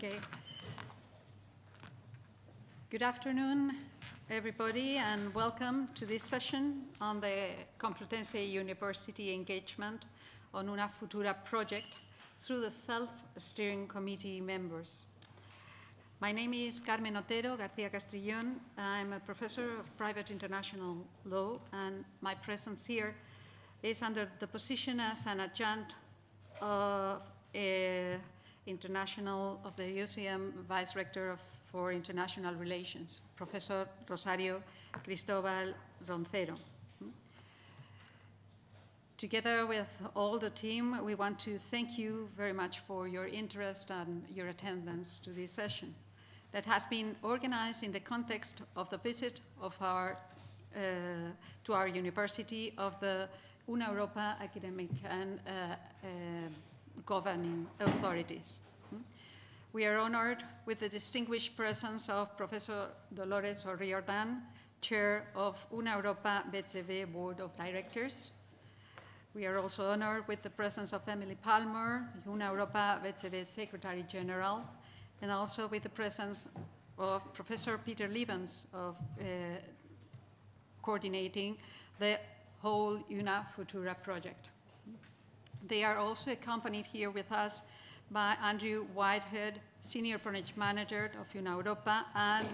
Okay. Good afternoon, everybody, and welcome to this session on the Complutense University engagement on Una Futura project through the Self-Steering Committee members. My name is Carmen Otero García Castrillón. I'm a professor of private international law, and my presence here is under the position as an adjunct of of the UCM Vice Rector for International Relations, Professor Rosario Cristóbal Roncero. Together with all the team, we want to thank you very much for your interest and your attendance to this session that has been organized in the context of the visit of to our university of the Una Europa academic and governing authorities. We are honored with the distinguished presence of Professor Dolores O'Riordan, Chair of Una Europa BCV Board of Directors. We are also honored with the presence of Emily Palmer, Una Europa BCV Secretary General, and also with the presence of Professor Peter Levens of coordinating the whole Una Futura project. They are also accompanied here with us by Andrew Whitehead, Senior Project Manager of Una Europa, and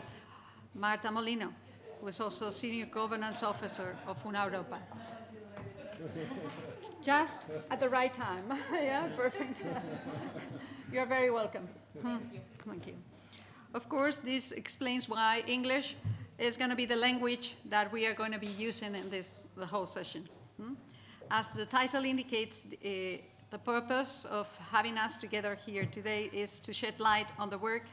Marta Molino, who is also Senior Governance Officer of Una Europa. Just at the right time. Yeah, perfect. You're very welcome. Thank you. Of course, this explains why English is going to be the language that we are going to be using in the whole session. As the title indicates, the purpose of having us together here today is to shed light on the work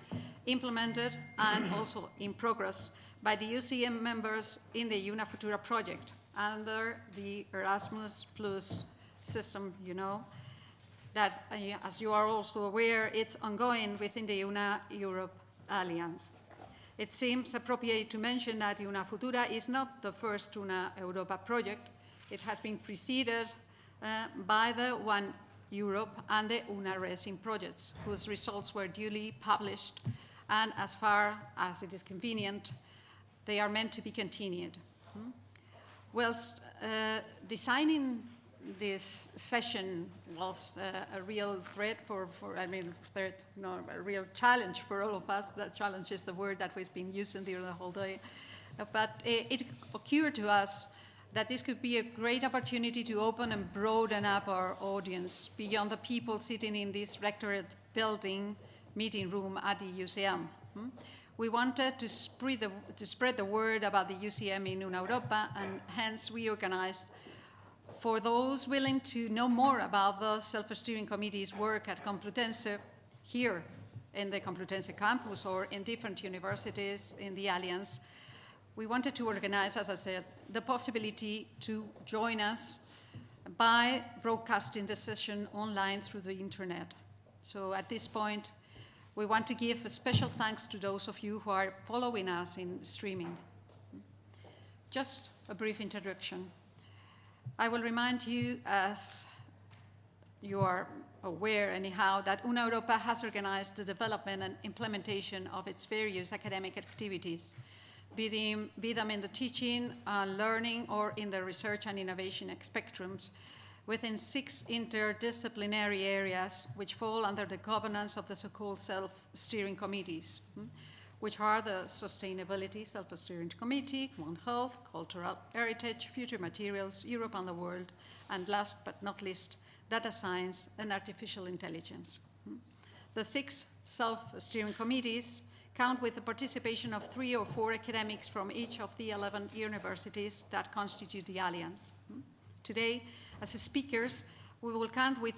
implemented and also in progress by the UCM members in the Una Futura project under the Erasmus Plus system, you know, that, as you are also aware, it's ongoing within the Una Europe Alliance. It seems appropriate to mention that Una Futura is not the first Una Europa project. It has been preceded by the One Europe and the Una Resin projects, whose results were duly published, and as far as it is convenient, they are meant to be continued. Whilst designing this session was a real threat a real challenge for all of us. That challenge is the word that we've been using during the whole day. But it occurred to us that this could be a great opportunity to open and broaden up our audience beyond the people sitting in this rectorate building meeting room at the UCM. We wanted to spread the word about the UCM in Una Europa, and hence we organized for those willing to know more about the Self-Steering Committee's work at Complutense here in the Complutense campus or in different universities in the Alliance. We wanted to organize, as I said, the possibility to join us by broadcasting the session online through the internet. So at this point, we want to give a special thanks to those of you who are following us in streaming. Just a brief introduction. I will remind you, as you are aware anyhow, that Una Europa has organized the development and implementation of its various academic activities, be them in the teaching, learning, or in the research and innovation spectrums, within 6 interdisciplinary areas which fall under the governance of the so-called self-steering committees, which are the Sustainability Self-Steering Committee, One Health, Cultural Heritage, Future Materials, Europe and the World, and last but not least, Data Science and Artificial Intelligence. The 6 self-steering committees count with the participation of 3 or 4 academics from each of the 11 universities that constitute the Alliance. Today, as speakers, we will count with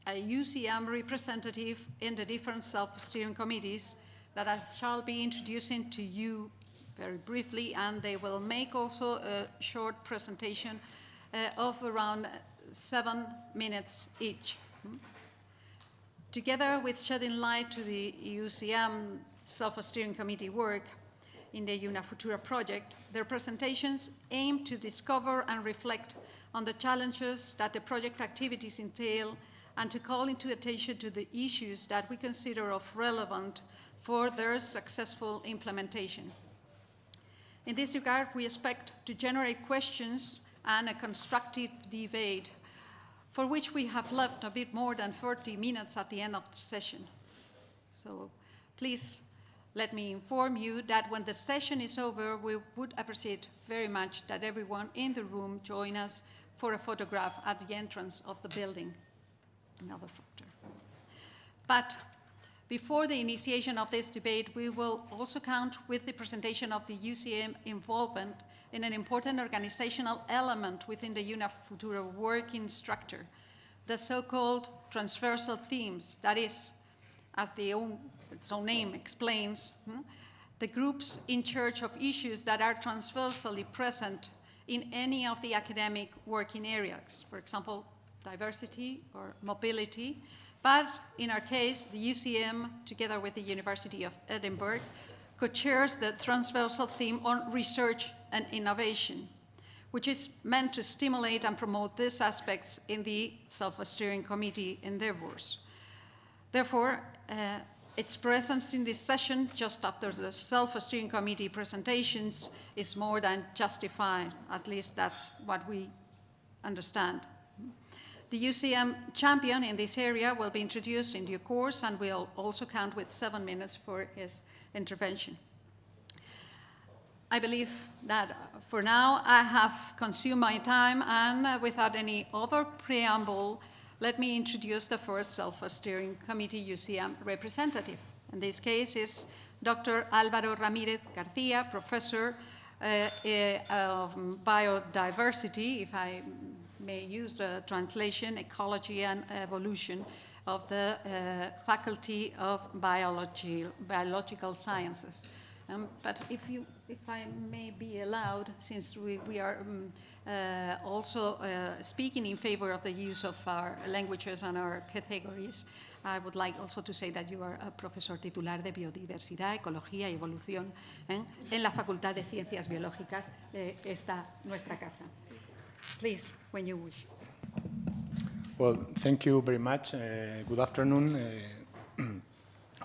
a UCM representative in the different self-steering committees that I shall be introducing to you very briefly, and they will make also a short presentation of around 7 minutes each. Together with shedding light to the UCM Self-Steering Committee work in the Una Futura project, their presentations aim to discover and reflect on the challenges that the project activities entail and to call into attention to the issues that we consider of relevant for their successful implementation. In this regard, we expect to generate questions and a constructive debate, for which we have left a bit more than 30 minutes at the end of the session. So please let me inform you that when the session is over, we would appreciate very much that everyone in the room join us for a photograph at the entrance of the building. Another photo. But before the initiation of this debate, we will also count with the presentation of the UCM involvement in an important organizational element within the UNAFuturo working structure, the so-called transversal themes, that is, as its own name explains, the groups in charge of issues that are transversally present in any of the academic working areas, for example, diversity or mobility. But in our case, the UCM, together with the University of Edinburgh, co-chairs the transversal theme on research and innovation, which is meant to stimulate and promote these aspects in the self-steering committee endeavors. Therefore, its presence in this session, just after the self-steering committee presentations, is more than justified. At least that's what we understand. The UCM champion in this area will be introduced in due course, and will also count with 7 minutes for his intervention. I believe that for now I have consumed my time, and without any other preamble, let me introduce the first self-steering committee UCM representative. In this case is Dr. Álvaro Ramírez García, professor of biodiversity, if I may use the translation, ecology and evolution, of the Faculty of Biological Sciences. But if I may be allowed, since we are also speaking in favor of the use of our languages and our categories, I would like also to say that you are a profesor titular de Biodiversidad, Ecología y Evolución en la Facultad de Ciencias Biológicas de esta nuestra casa. Please, when you wish. Well, thank you very much. Good afternoon.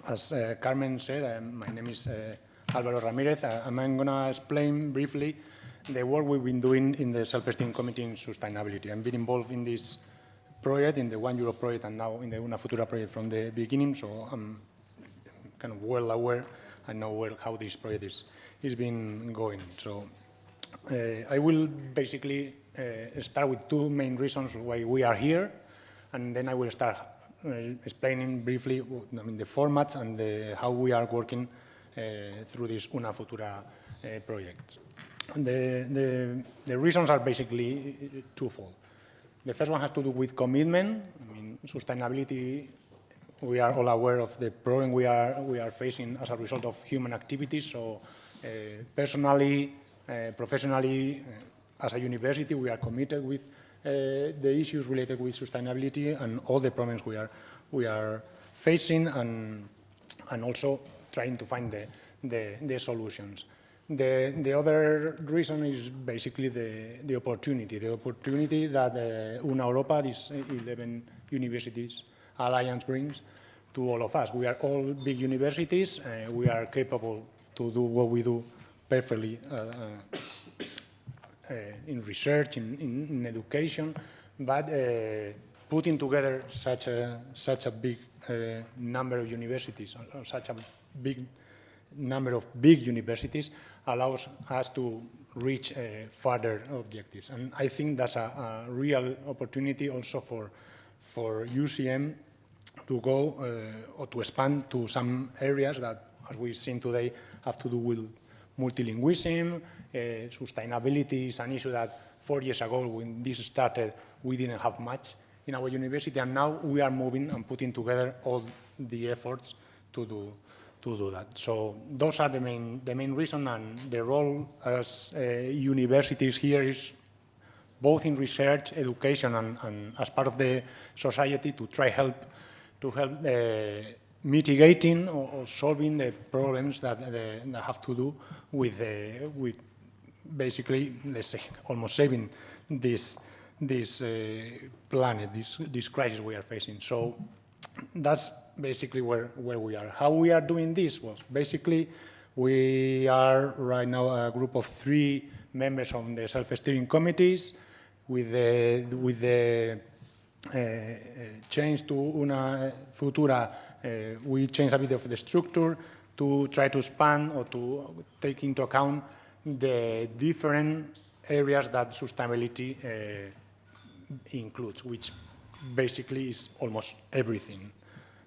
As Carmen said, my name is Álvaro Ramírez. I'm going to explain briefly the work we've been doing in the Self-Esteem Committee in Sustainability. I've been involved in this project, in the One Europe project, and now in the UNAFutura project from the beginning, so I'm kind of well aware. I know well how this project is been going. So I will basically start with two main reasons why we are here, and then I will start explaining briefly the formats and how we are working through this UNAFutura project. The reasons are basically twofold. The first one has to do with commitment. I mean, sustainability, we are all aware of the problem we are facing as a result of human activities. So personally, professionally, as a university, we are committed with the issues related with sustainability and all the problems we are facing, and also trying to find the solutions. The other reason is basically the opportunity that Europa, this 11 universities alliance, brings to all of us. We are all big universities. We are capable to do what we do perfectly in research, in education, but putting together such a big number of universities, or such a big number of big universities, allows us to reach further objectives. And I think that's a real opportunity also for UCM to go or to expand to some areas that, as we've seen today, have to do with multilingualism. Sustainability is an issue that 4 years ago, when this started, we didn't have much in our university, and now we are moving and putting together all the efforts to do that. So those are the main reason, and the role as universities here is both in research, education, and as part of the society to try to help mitigating or solving the problems that have to do with basically, let's say, almost saving this planet, this crisis we are facing. So that's basically where we are. How we are doing this? Well, basically, we are right now a group of 3 members on the self-steering committees. With the change to Una Futura, we changed a bit of the structure to try to span or to take into account the different areas that sustainability includes, which basically is almost everything.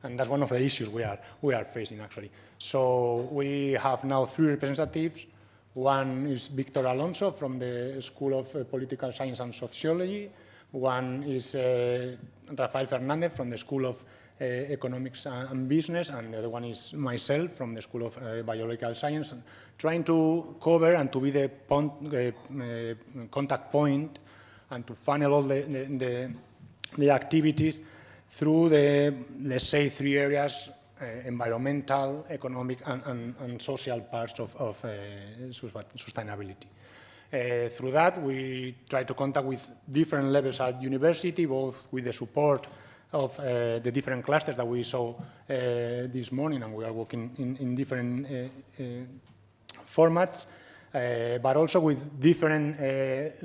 And that's one of the issues we are facing, actually. So we have now 3 representatives. One is Victor Alonso from the School of Political Science and Sociology. One is Rafael Fernandez from the School of Economics and Business, and the other one is myself from the School of Biological Science, trying to cover and to be the contact point and to funnel all the activities through the, let's say, 3 areas: environmental, economic, and social parts of sustainability. Through that, we try to contact with different levels at university, both with the support of the different clusters that we saw this morning, and we are working in different formats, but also with different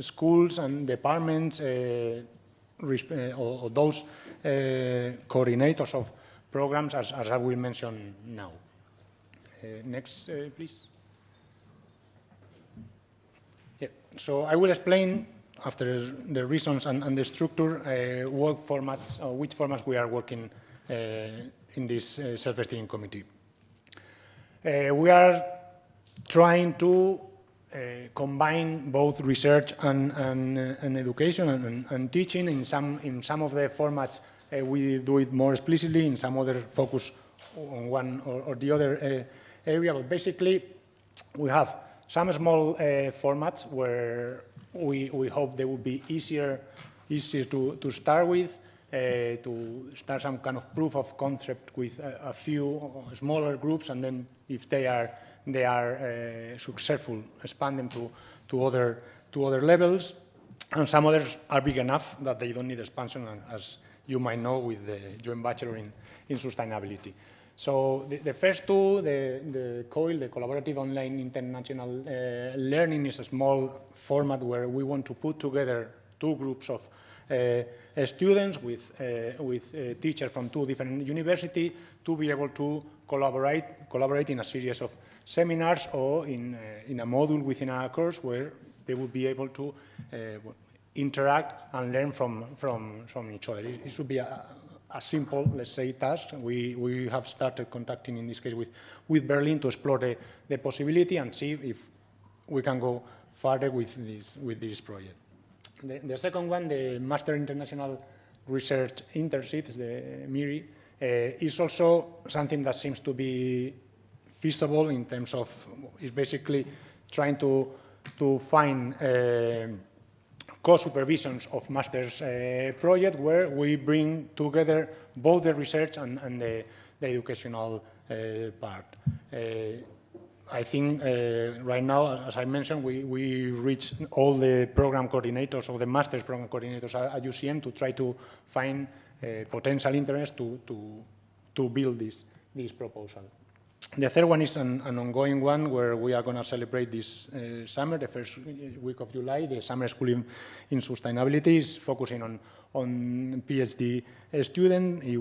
schools and departments, or those coordinators of programs, as I will mention now. Next, please. Yeah. So I will explain, after the reasons and the structure, what formats, or which formats we are working in this self-esteem committee. We are trying to combine both research and education and teaching. In some of the formats, we do it more explicitly. In some other, focus on one or the other area. But basically, we have some small formats where we hope they will be easier to start with, to start some kind of proof of concept with a few smaller groups, and then if they are successful, expand them to other levels. And some others are big enough that they don't need expansion, as you might know with the joint bachelor in sustainability. So the first 2, the COIL, the Collaborative Online International Learning, is a small format where we want to put together 2 groups of students with teachers from 2 different universities to be able to collaborate in a series of seminars or in a module within a course where they will be able to interact and learn from each other. It should be a simple, let's say, task. We have started contacting, in this case, with Berlin to explore the possibility and see if we can go further with this project. The second one, the Master International Research Internships, the MIRI, is also something that seems to be feasible in terms of, is basically trying to find co-supervisions of master's project where we bring together both the research and the educational part. I think right now, as I mentioned, we reached all the program coordinators or the master's program coordinators at UCM to try to find potential interest to build this proposal. The third one is an ongoing one where we are going to celebrate this summer, the first week of July. The summer school in sustainability is focusing on PhD students. It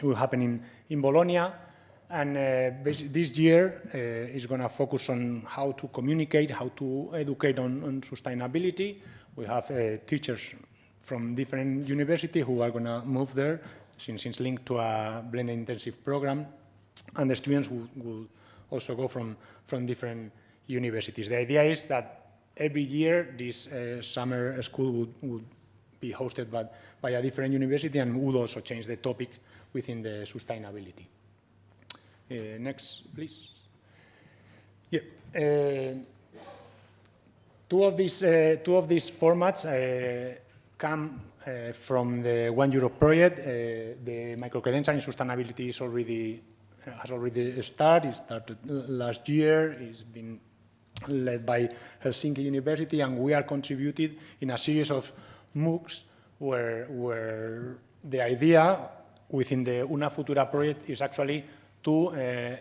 will happen in Bologna. And this year is going to focus on how to communicate, how to educate on sustainability. We have teachers from different universities who are going to move there, since it's linked to a blended intensive program. And the students will also go from different universities. The idea is that every year this summer school would be hosted by a different university and would also change the topic within the sustainability. Next, please. Yeah. Two of these formats come from the One Europe project. The microcredential in sustainability has already started. It started last year. It's been led by Helsinki University, and we are contributed in a series of MOOCs where the idea within the Una Futura project is actually to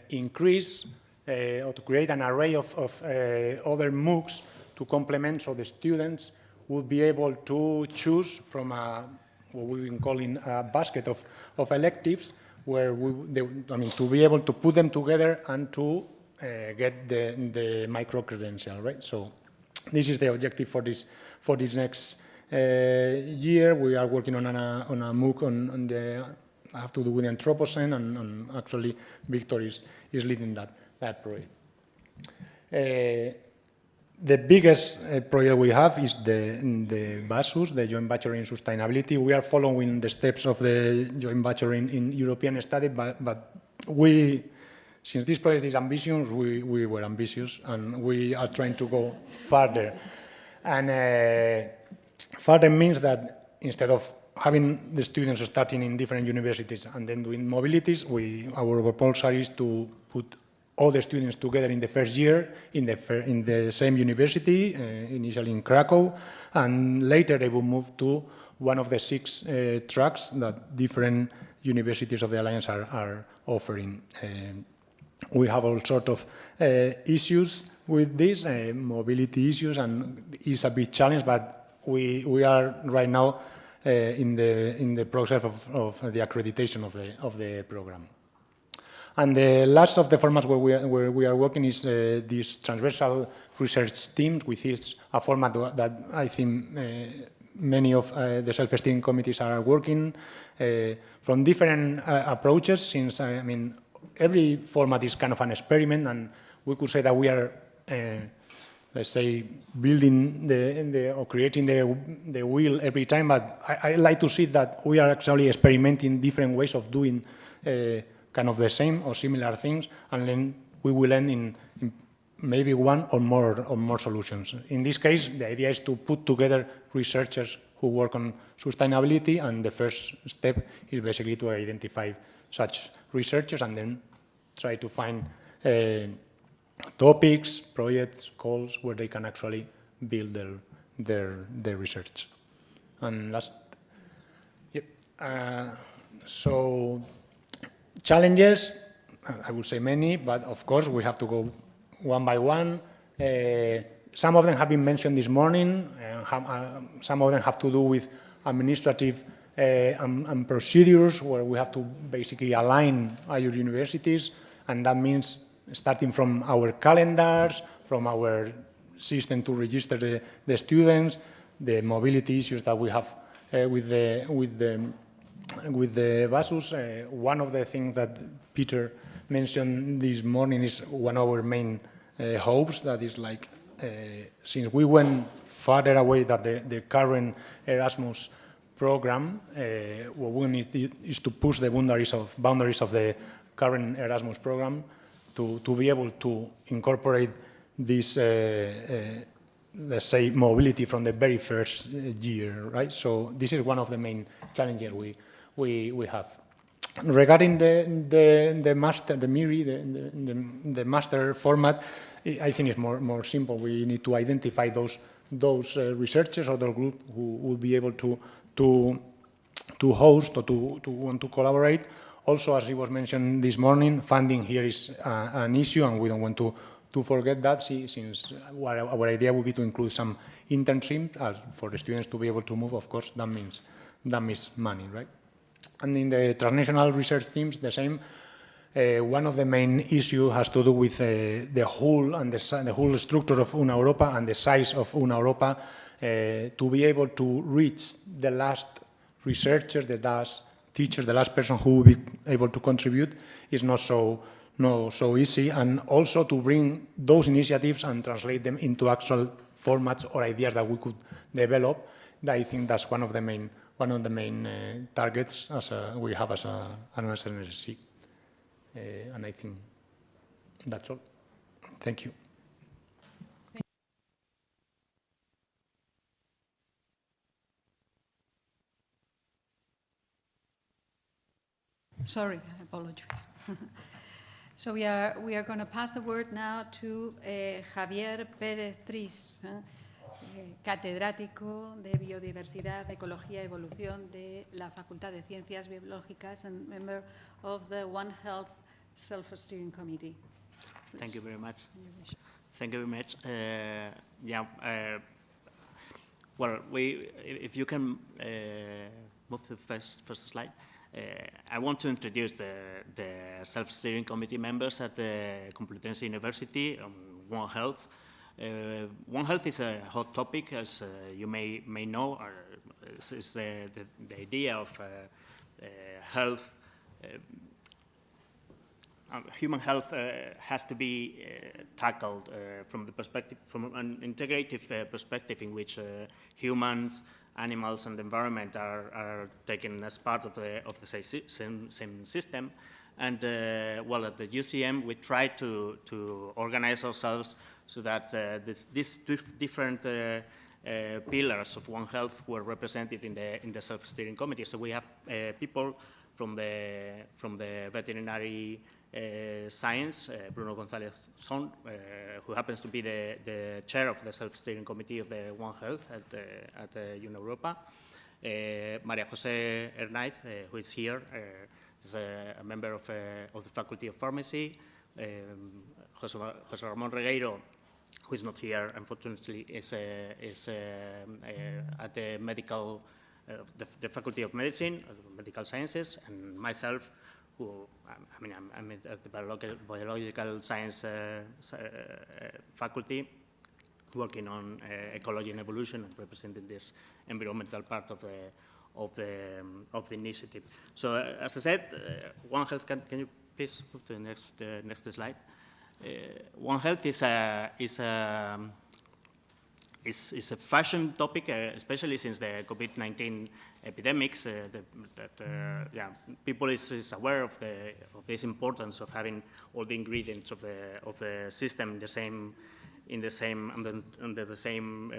increase or to create an array of other MOOCs to complement, so the students would be able to choose from what we've been calling a basket of electives, where to be able to put them together and to get the micro-credential, right? So this is the objective for this next year. We are working on a MOOC on the have to do with Anthropocene, and actually Victor is leading that project. The biggest project we have is the BASUS, the Joint Bachelor in Sustainability. We are following the steps of the Joint Bachelor in European Studies, but since this project is ambitious, we were ambitious, and we are trying to go further. And further means that instead of having the students starting in different universities and then doing mobilities, our proposal is to put all the students together in the first year in the same university, initially in Krakow, and later they will move to one of the 6 tracks that different universities of the Alliance are offering. We have all sorts of issues with this, mobility issues, and it's a big challenge, but we are right now in the process of the accreditation of the program. And the last of the formats where we are working is these transversal research teams, which is a format that I think many of the self-esteem committees are working from different approaches, since, every format is kind of an experiment, and we could say that we are, let's say, building or creating the wheel every time, but I like to see that we are actually experimenting different ways of doing kind of the same or similar things, and then we will end in maybe one or more solutions. In this case, the idea is to put together researchers who work on sustainability, and the first step is basically to identify such researchers and then try to find topics, projects, goals where they can actually build their research. And last, yep. So challenges, I would say many, but of course we have to go one by one. Some of them have been mentioned this morning. Some of them have to do with administrative and procedures, where we have to basically align our universities, and that means starting from our calendars, from our system to register the students, the mobility issues that we have with the BASUS. One of the things that Peter mentioned this morning is one of our main hopes, that is like, since we went farther away than the current Erasmus program, what we need is to push the boundaries of the current Erasmus program to be able to incorporate this, let's say, mobility from the very first year, right? So this is one of the main challenges we have. Regarding the master, the MIRI, the master format, I think it's more simple. We need to identify those researchers or the group who will be able to host or to want to collaborate. Also, as it was mentioned this morning, funding here is an issue, and we don't want to forget that, since our idea would be to include some internships for the students to be able to move. Of course, that means money, right? And in the transnational research teams, the same. One of the main issues has to do with the whole and the whole structure of Una Europa and the size of Una Europa, to be able to reach the last researchers, the last teachers, the last person who will be able to contribute is not so easy, and also to bring those initiatives and translate them into actual formats or ideas that we could develop. I think that's one of the main targets we have as an SNSC. And I think that's all. Thank you. Sorry, I apologize. So we are going to pass the word now to Javier Pérez Tris, catedrático de Biodiversidad, Ecología y Evolución de la Facultad de Ciencias Biológicas and member of the One Health Self-Steering Committee. Please. Thank you very much. Thank you very much. Well, if you can move to the first slide. I want to introduce the self-steering committee members at the Complutense University on One Health. One Health is a hot topic, as you may know. It's the idea of health. Human health has to be tackled from an integrative perspective in which humans, animals, and the environment are taken as part of the same system. And well, at the UCM, we try to organize ourselves so that these different pillars of One Health were represented in the self-steering committee. So we have people from the veterinary science, Bruno González-Son, who happens to be the chair of the self-steering committee of the One Health at Europa. Maria José Hernáiz, who is here, is a member of the Faculty of Pharmacy. José Ramón Regueiro, who is not here, unfortunately, is at the the Faculty of Medicine, Medical Sciences, and myself, who, I'm at the Biological Science Faculty, working on ecology and evolution and representing this environmental part of the initiative. So, as I said, One Health. Can you please move to the next slide? One Health is a fashion topic, especially since the COVID-19 epidemics. People is aware of this importance of having all the ingredients of the system under the same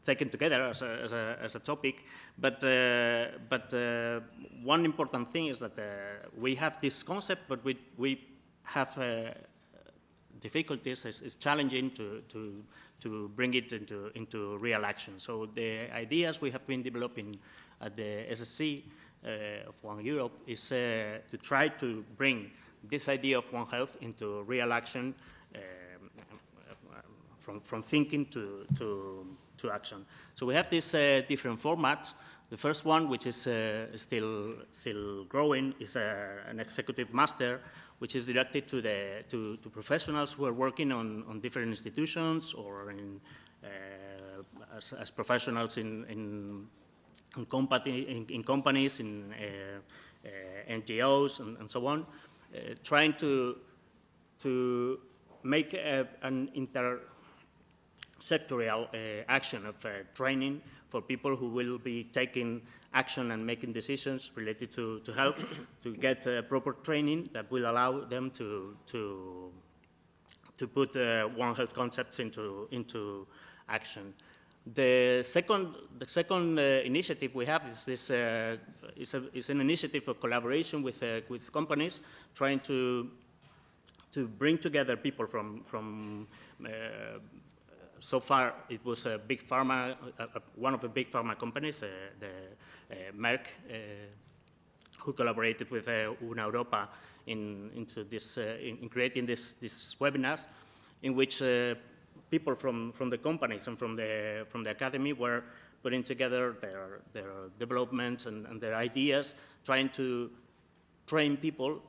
taken together as a topic. But one important thing is that we have this concept, but we have difficulties. It's challenging to bring it into real action. So the ideas we have been developing at the SSC of One Europe is to try to bring this idea of One Health into real action, from thinking to action. So we have these different formats. The first one, which is still growing, is an executive master, which is directed to professionals who are working on different institutions or as professionals in companies, in NGOs, and so on, trying to make an intersectorial action of training for people who will be taking action and making decisions related to health, to get proper training that will allow them to put One Health concepts into action. The second initiative we have is this is an initiative of collaboration with companies, trying to bring together people from so far, it was a big pharma, one of the big pharma companies, Merck, who collaborated with Europa in creating this webinar, in which people from the companies and from the academy were putting together their developments and their ideas, trying to train people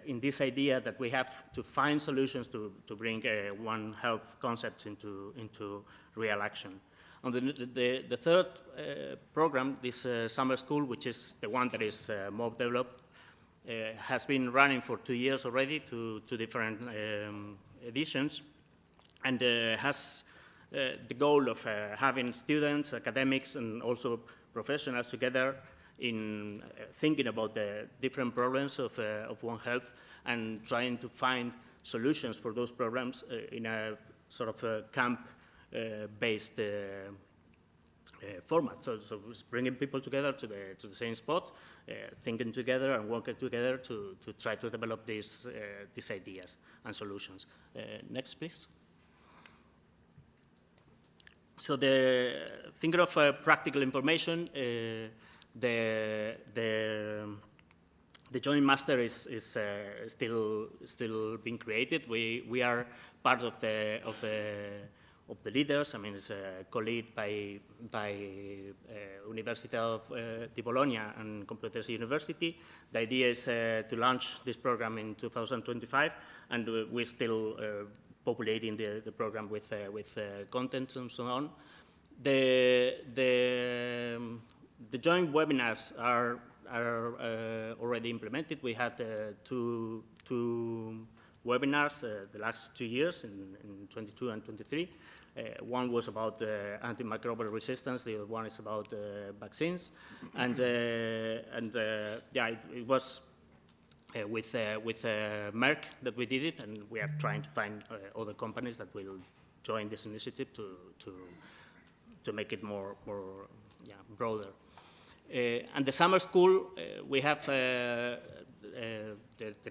in this idea that we have to find solutions to bring One Health concepts into real action. And the third program, this summer school, which is the one that is more developed, has been running for 2 years already, two different editions, and has the goal of having students, academics, and also professionals together in thinking about the different problems of One Health and trying to find solutions for those problems in a sort of a camp-based format. So it's bringing people together to the same spot, thinking together and working together to try to develop these ideas and solutions. Next, please. So thinking of practical information, the joint master is still being created. We are part of the leaders. I mean, it's co-led by University of di Bologna and Complutense University. The idea is to launch this program in 2025, and we're still populating the program with content and so on. The joint webinars are already implemented. We had two webinars the last 2 years in 22 and 23. One was about antimicrobial resistance. The other one is about vaccines, and yeah, it was with Merck that we did it, and we are trying to find other companies that will join this initiative to make it more broader. And the summer school, we have the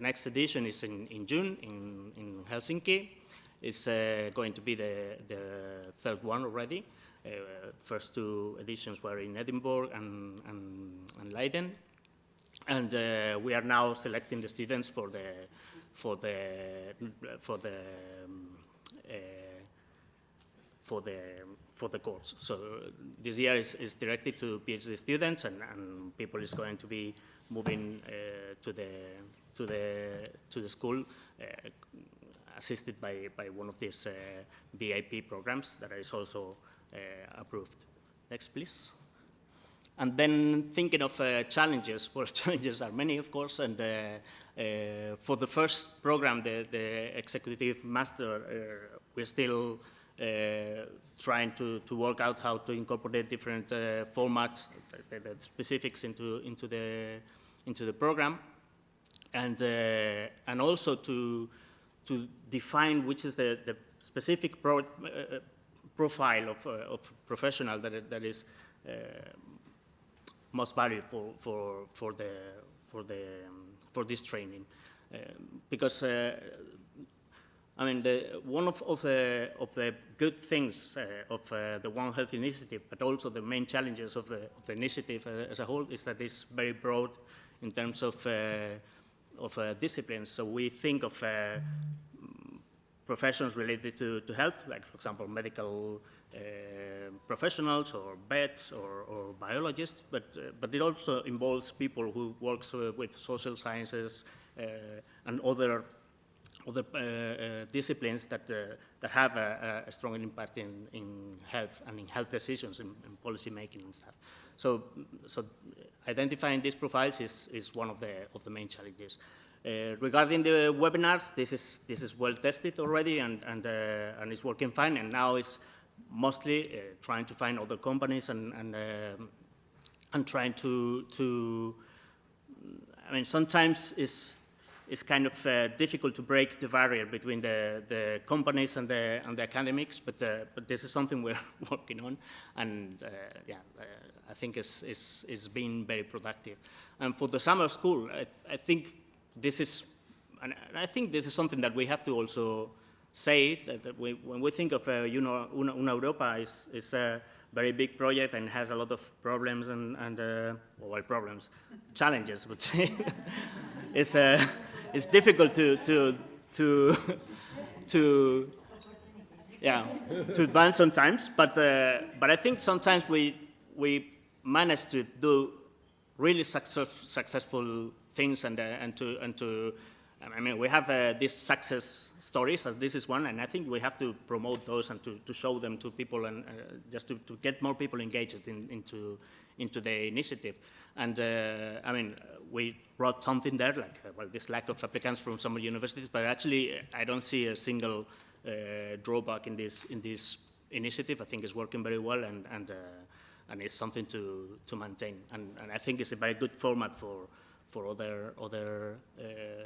next edition is in June in Helsinki. It's going to be the third one already. First two editions were in Edinburgh and Leiden. And we are now selecting the students for the course. So this year is directed to PhD students, and people is going to be moving to the school, assisted by one of these BIP programs that is also approved. Next, please. And then thinking of challenges, well, challenges are many, of course, and for the first program, the executive master, we're still trying to work out how to incorporate different formats, the specifics into the program, and also to define which is the specific profile of professional that is most valuable for this training, because I mean one of the good things of the One Health initiative, but also the main challenges of the initiative as a whole, is that it's very broad in terms of disciplines. So we think of professions related to health, like, for example, medical professionals or vets or biologists, but it also involves people who work with social sciences and other disciplines that have a strong impact in health and in health decisions and policy making and stuff. So identifying these profiles is one of the main challenges. Regarding the webinars, this is well tested already and it's working fine. And now it's mostly trying to find other companies and trying to. I mean, sometimes it's kind of difficult to break the barrier between the companies and the academics, but this is something we're working on, and I think it's been very productive. And for the summer school, I think this is something that we have to also say that when we think of Una Europa is a very big project and has a lot of problems challenges, but it's difficult to advance sometimes. But I think sometimes we manage to do really successful things and to. I mean, we have these success stories, as this is one, and I think we have to promote those and to show them to people and just to get more people engaged into the initiative. And I mean, we brought something there, like this lack of applicants from some universities, but actually I don't see a single drawback in this initiative. I think it's working very well, and it's something to maintain. And I think it's a very good format for other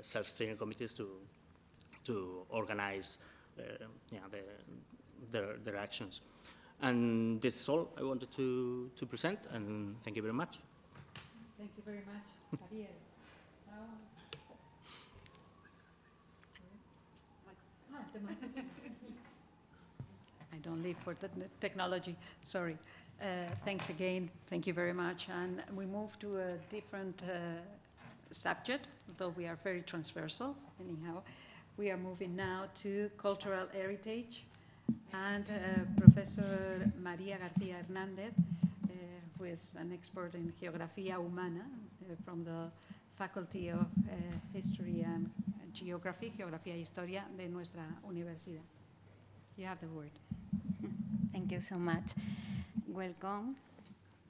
self-steering committees to organize their actions. And this is all I wanted to present, and thank you very much. Thank you very much, Javier. I don't live for the technology, sorry. Thanks again, thank you very much. And we move to a different subject, though we are very transversal, anyhow. We are moving now to cultural heritage, and Professor María García Hernández, who is an expert in Geografía Humana from the Faculty of History and Geography, Geografía y Historia, de nuestra universidad. You have the word. Thank you so much. Welcome,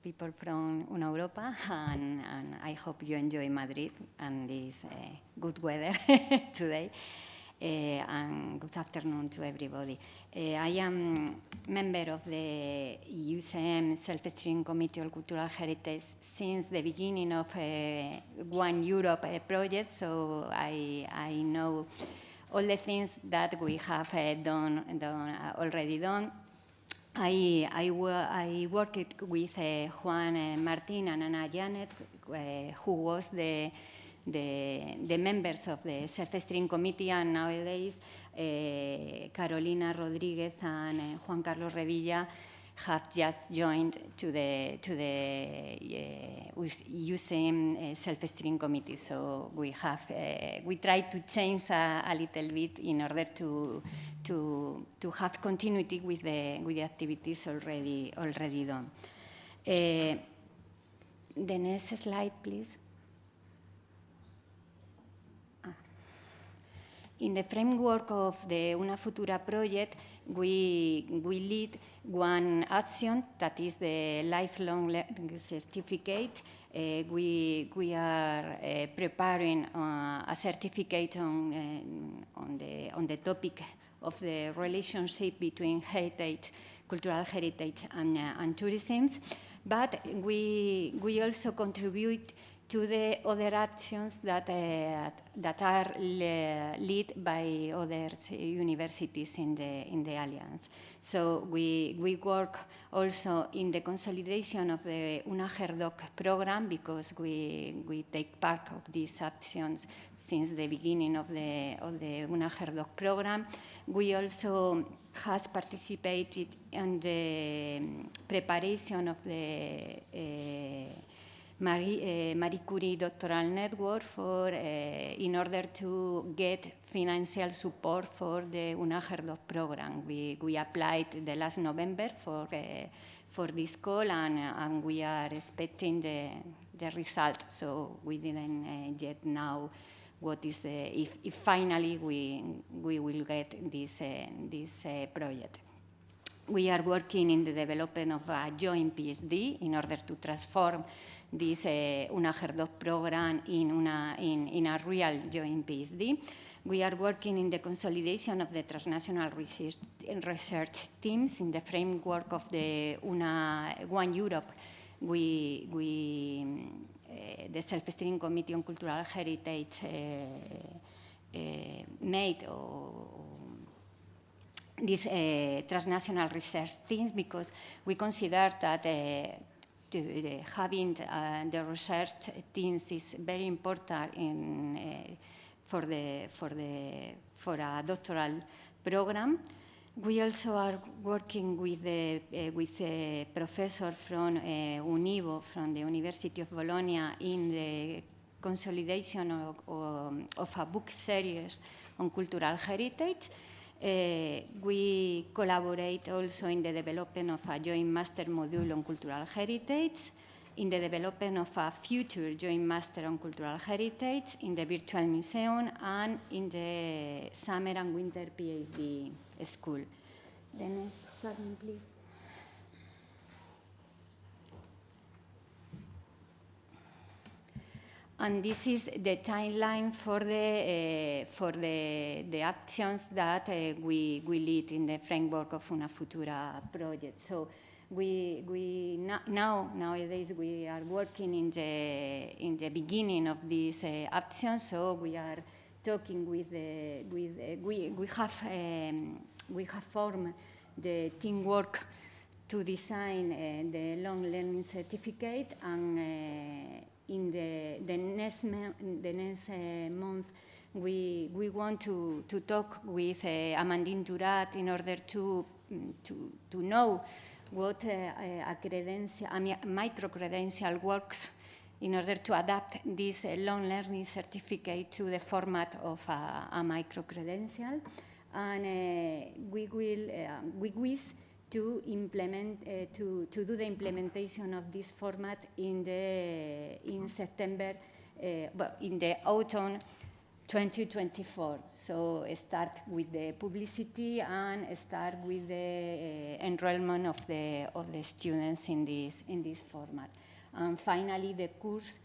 people from Europa, and I hope you enjoy Madrid and this good weather today. And good afternoon to everybody. I am member of the UCM Self-Esteem Committee on Cultural Heritage since the beginning of One Europe project, so I know all the things that we have already done. I worked with Juan Martin and Ana Janet, who was the members of the Self-Esteem Committee, and nowadays Carolina Rodriguez and Juan Carlos Revilla have just joined to the UCM Self-Esteem Committee. So we try to change a little bit in order to have continuity with the activities already done. The next slide, please. In the framework of the Una Futura project, we lead one action, that is the lifelong learning certificate. We are preparing a certificate on the topic of the relationship between heritage, cultural heritage and tourism. But we also contribute to the other actions that are led by other universities in the Alliance. So we work also in the consolidation of the Una Herdoc program, because we take part of these actions since the beginning of the Una Herdoc program. We also has participated in the preparation of the Marie Curie doctoral network in order to get financial support for the Una Herdoc program. We applied the last November for this call, and we are expecting the result. So we didn't yet know what is if finally we will get this project. We are working in the development of a joint PhD in order to transform this Una Herdoc program in a real joint PhD. We are working in the consolidation of the transnational research teams in the framework of the One Europe. The Self-Esteem Committee on Cultural Heritage made these transnational research teams, because we consider that having the research teams is very important for a doctoral program. We also are working with a professor from Univo, from the University of Bologna, in the consolidation of a book series on cultural heritage. We collaborate also in the development of a joint master module on cultural heritage, in the development of a future joint master on cultural heritage, in the virtual museum, and in the summer and winter PhD school. The next slide, please. And this is the timeline for the actions that we lead in the framework of Una Futura project. So nowadays we are working in the beginning of these actions. So we are talking we have formed the teamwork to design the long learning certificate, and in the next month we want to talk with Amandine Durat in order to know what a micro-credential works in order to adapt this long learning certificate to the format of a micro-credential. And we wish to implement, to do the implementation of this format in September, in the autumn 2024. So start with the publicity and start with the enrollment of the students in this format. And finally, the course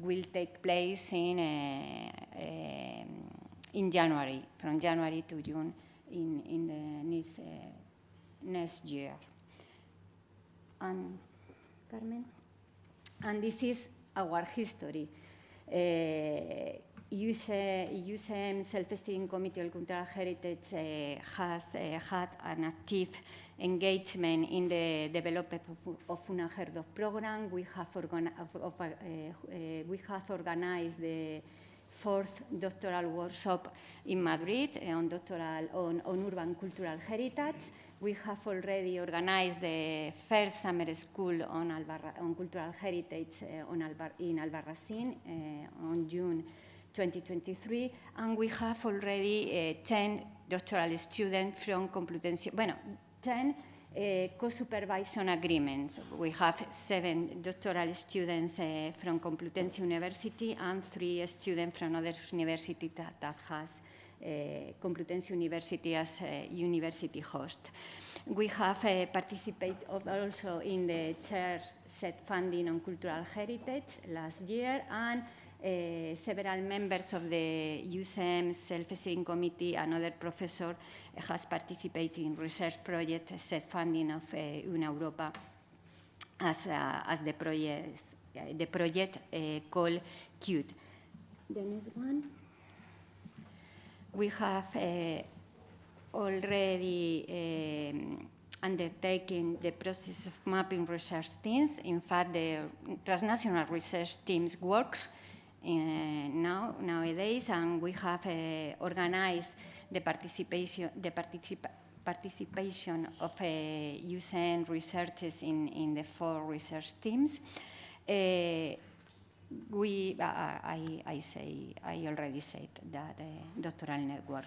will take place in January, from January to June in the next year. And Carmen? And this is our history. UCM Self-Esteem Committee on Cultural Heritage has had an active engagement in the development of una HERDOC program. We have organized the 4th doctoral workshop in Madrid on urban cultural heritage. We have already organized the first summer school on cultural heritage in Albarracín on June 2023, and we have already 10 doctoral students from Complutense. 10 co-supervision agreements. We have 7 doctoral students from Complutense University and 3 students from other universities that has Complutense University as a university host. We have participated also in the chair set funding on cultural heritage last year, and several members of the UCM Self-Esteem Committee and other professors has participated in research project set funding of Europa as the project called CUTE. The next one. We have already undertaken the process of mapping research teams. In fact, the transnational research teams works nowadays, and we have organized the participation of UCM researchers in the 4 research teams. I already said that doctoral network.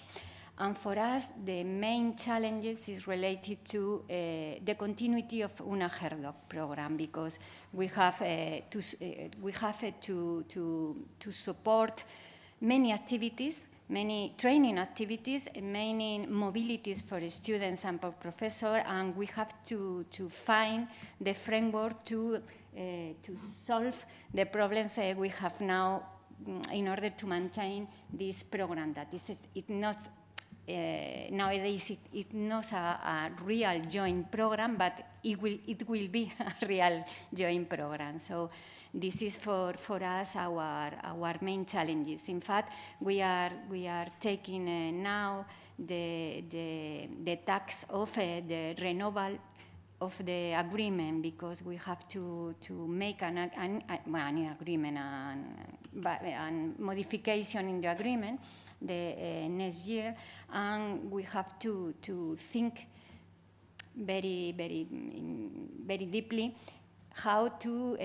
And for us, the main challenges is related to the continuity of una HERDOC program, because we have to support many activities, many training activities, many mobilities for students and for professors, and we have to find the framework to solve the problems we have now in order to maintain this program. That is, it not nowadays it's not a real joint program, but it will be a real joint program. So this is for us our main challenges. In fact, we are taking now the tax of the renewal of the agreement, because we have to make an agreement and modification in the agreement the next year, and we have to think very deeply how to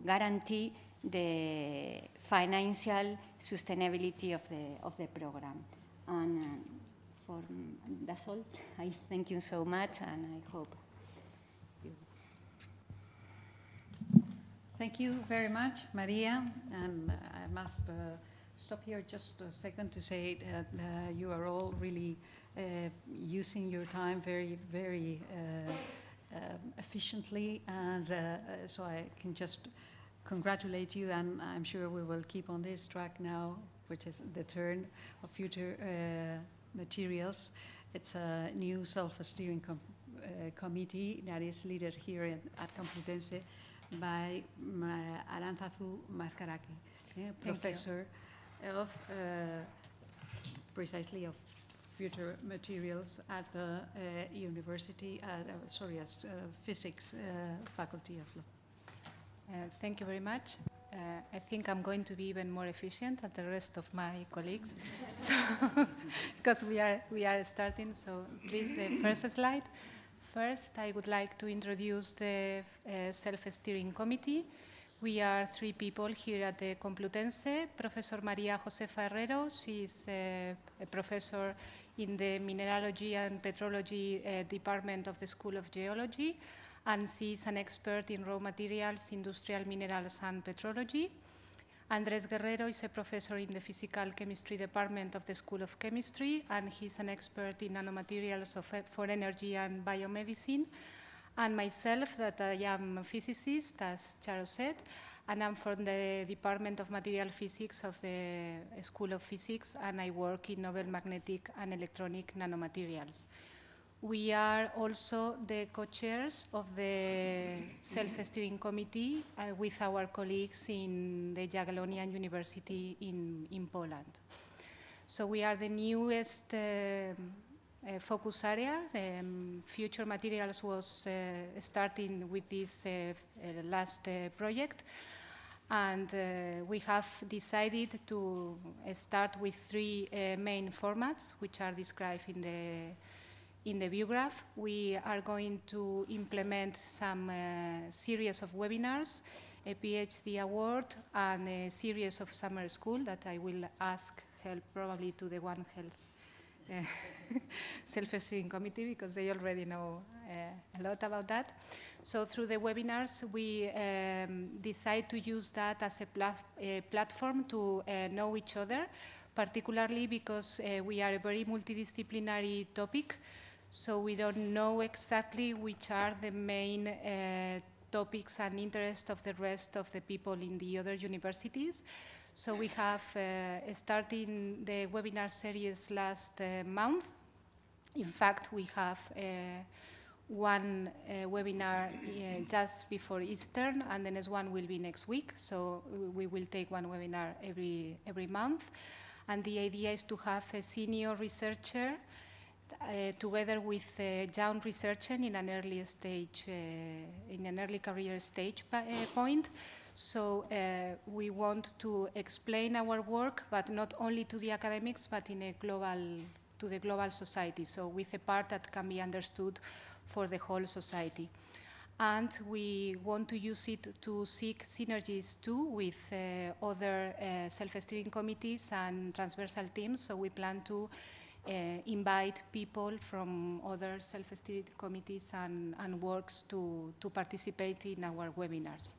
guarantee the financial sustainability of the program. And that's all. I thank you so much, and I hope you. Thank you very much, Maria. And I must stop here just a second to say that you are all really using your time very efficiently, and so I can just congratulate you, and I'm sure we will keep on this track now, which is the turn of future materials. It's a new self-steering committee that is led here at Complutense by Alianza professor of precisely of future materials at the university, as physics faculty of law. Thank you very much. I think I'm going to be even more efficient than the rest of my colleagues, so because we are starting. So please, the first slide. First, I would like to introduce the self-steering committee. We are 3 people here at the Complutense. Professor Maria Josefa Herrero, she is a professor in the Mineralogy and Petrology Department of the School of Geology, and she is an expert in raw materials, industrial minerals, and petrology. Andrés Guerrero is a professor in the Physical Chemistry Department of the School of Chemistry, and he's an expert in nanomaterials for energy and biomedicine. And myself, that I am a physicist, as Charo said, and I'm from the Department of Material Physics of the School of Physics, and I work in novel magnetic and electronic nanomaterials. We are also the co-chairs of the self-steering committee with our colleagues in the Jagiellonian University in Poland. So we are the newest focus area. Future Materials was starting with this last project, and we have decided to start with 3 main formats, which are described in the view graph. We are going to implement some series of webinars, a PhD award, and a series of summer school that I will ask help probably to the One Health self-steering committee, because they already know a lot about that. So through the webinars, we decide to use that as a platform to know each other, particularly because we are a very multidisciplinary topic. So we don't know exactly which are the main topics and interests of the rest of the people in the other universities. So we have starting the webinar series last month. In fact, we have one webinar just before Easter, and the next one will be next week. So we will take one webinar every month. And the idea is to have a senior researcher together with a young researcher in an early stage, in an early career stage point. So we want to explain our work, but not only to the academics, but in a to the global society. So with a part that can be understood for the whole society. And we want to use it to seek synergies too with other self-steering committees and transversal teams. So we plan to invite people from other self-steering committees and works to participate in our webinars.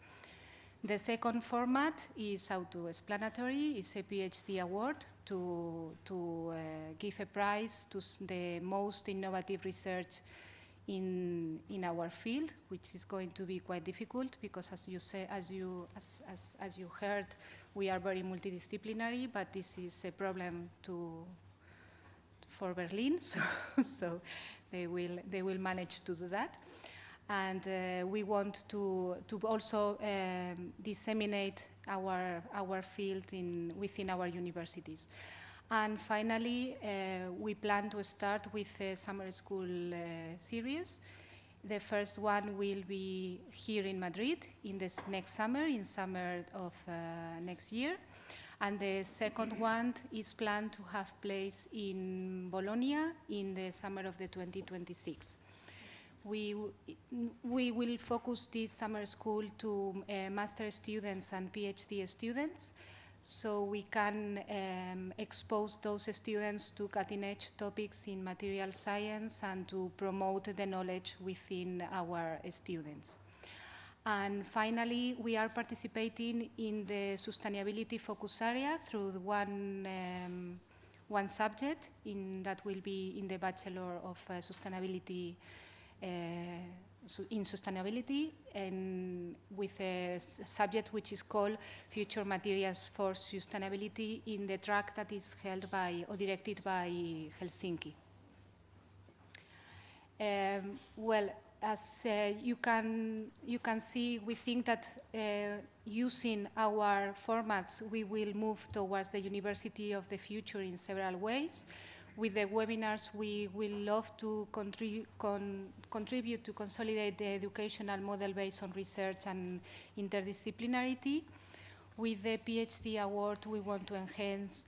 The second format is auto-explanatory. It's a PhD award to give a prize to the most innovative research in our field, which is going to be quite difficult because, as you heard, we are very multidisciplinary, but this is a problem for Berlin, so they will manage to do that. And we want to also disseminate our field within our universities. And finally, we plan to start with a summer school series. The first one will be here in Madrid in this next summer, in summer of next year. And the second one is planned to have place in Bologna in the summer of the 2026. We will focus this summer school to master students and PhD students, so we can expose those students to cutting-edge topics in material science and to promote the knowledge within our students. And finally, we are participating in the sustainability focus area through one subject that will be in the Bachelor of Sustainability in Sustainability, and with a subject which is called Future Materials for Sustainability in the track that is held by or directed by Helsinki. Well, as you can see, we think that using our formats, we will move towards the university of the future in several ways. With the webinars, we will love to contribute to consolidate the educational model based on research and interdisciplinarity. With the PhD award, we want to enhance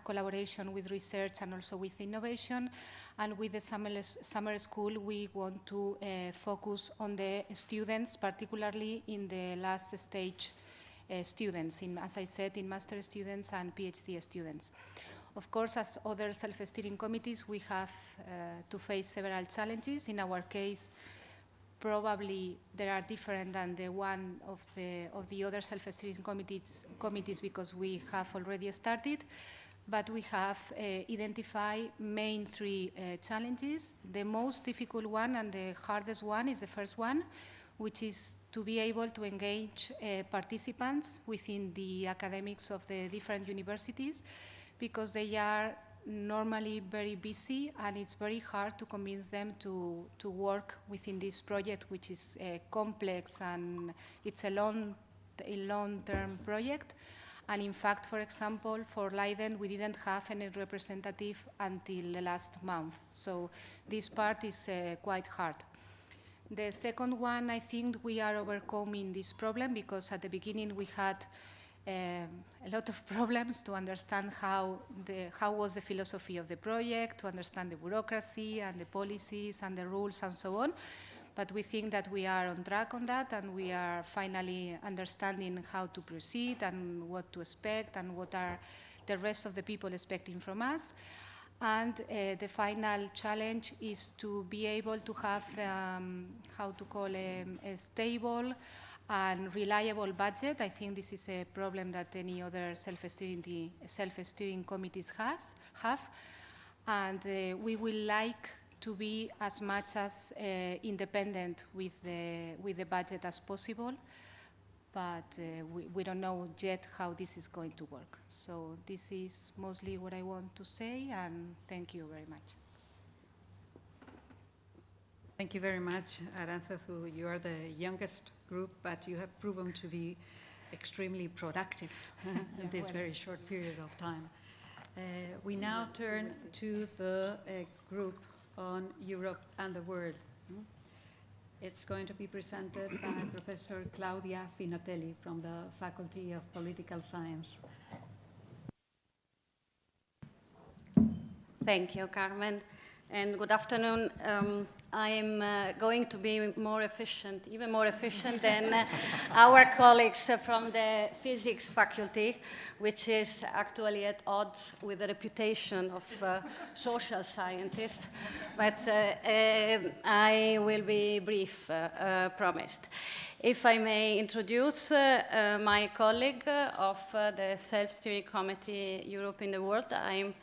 collaboration with research and also with innovation. And with the summer school, we want to focus on the students, particularly in the last stage students, as I said, in master students and PhD students. Of course, as other self-steering committees, we have to face several challenges. In our case, probably they are different than the one of the other self-steering committees because we have already started. But we have identified main three challenges. The most difficult one and the hardest one is the first one, which is to be able to engage participants within the academics of the different universities, because they are normally very busy and it's very hard to convince them to work within this project, which is complex and it's a long-term project. And in fact, for example, for Leiden, we didn't have any representative until the last month. So this part is quite hard. The second one, I think we are overcoming this problem because at the beginning we had a lot of problems to understand how was the philosophy of the project, to understand the bureaucracy and the policies and the rules and so on. But we think that we are on track on that, and we are finally understanding how to proceed and what to expect and what are the rest of the people expecting from us. And the final challenge is to be able to have, a stable and reliable budget. I think this is a problem that any other self-steering committees have. And we will like to be as much as independent with the budget as possible, but we don't know yet how this is going to work. So this is mostly what I want to say, and thank you very much. Thank you very much, Aranzazu. You are the youngest group, but you have proven to be extremely productive in this very short period of time. We now turn to the group on Europe and the world. It's going to be presented by Professor Claudia Finotelli from the Faculty of Political Science. Thank you, Carmen, and good afternoon. I'm going to be more efficient, even more efficient than our colleagues from the physics faculty, which is actually at odds with the reputation of social scientists. But I will be brief, promised. If I may introduce my colleague of the Self-Steering Committee Europe in the World. I'm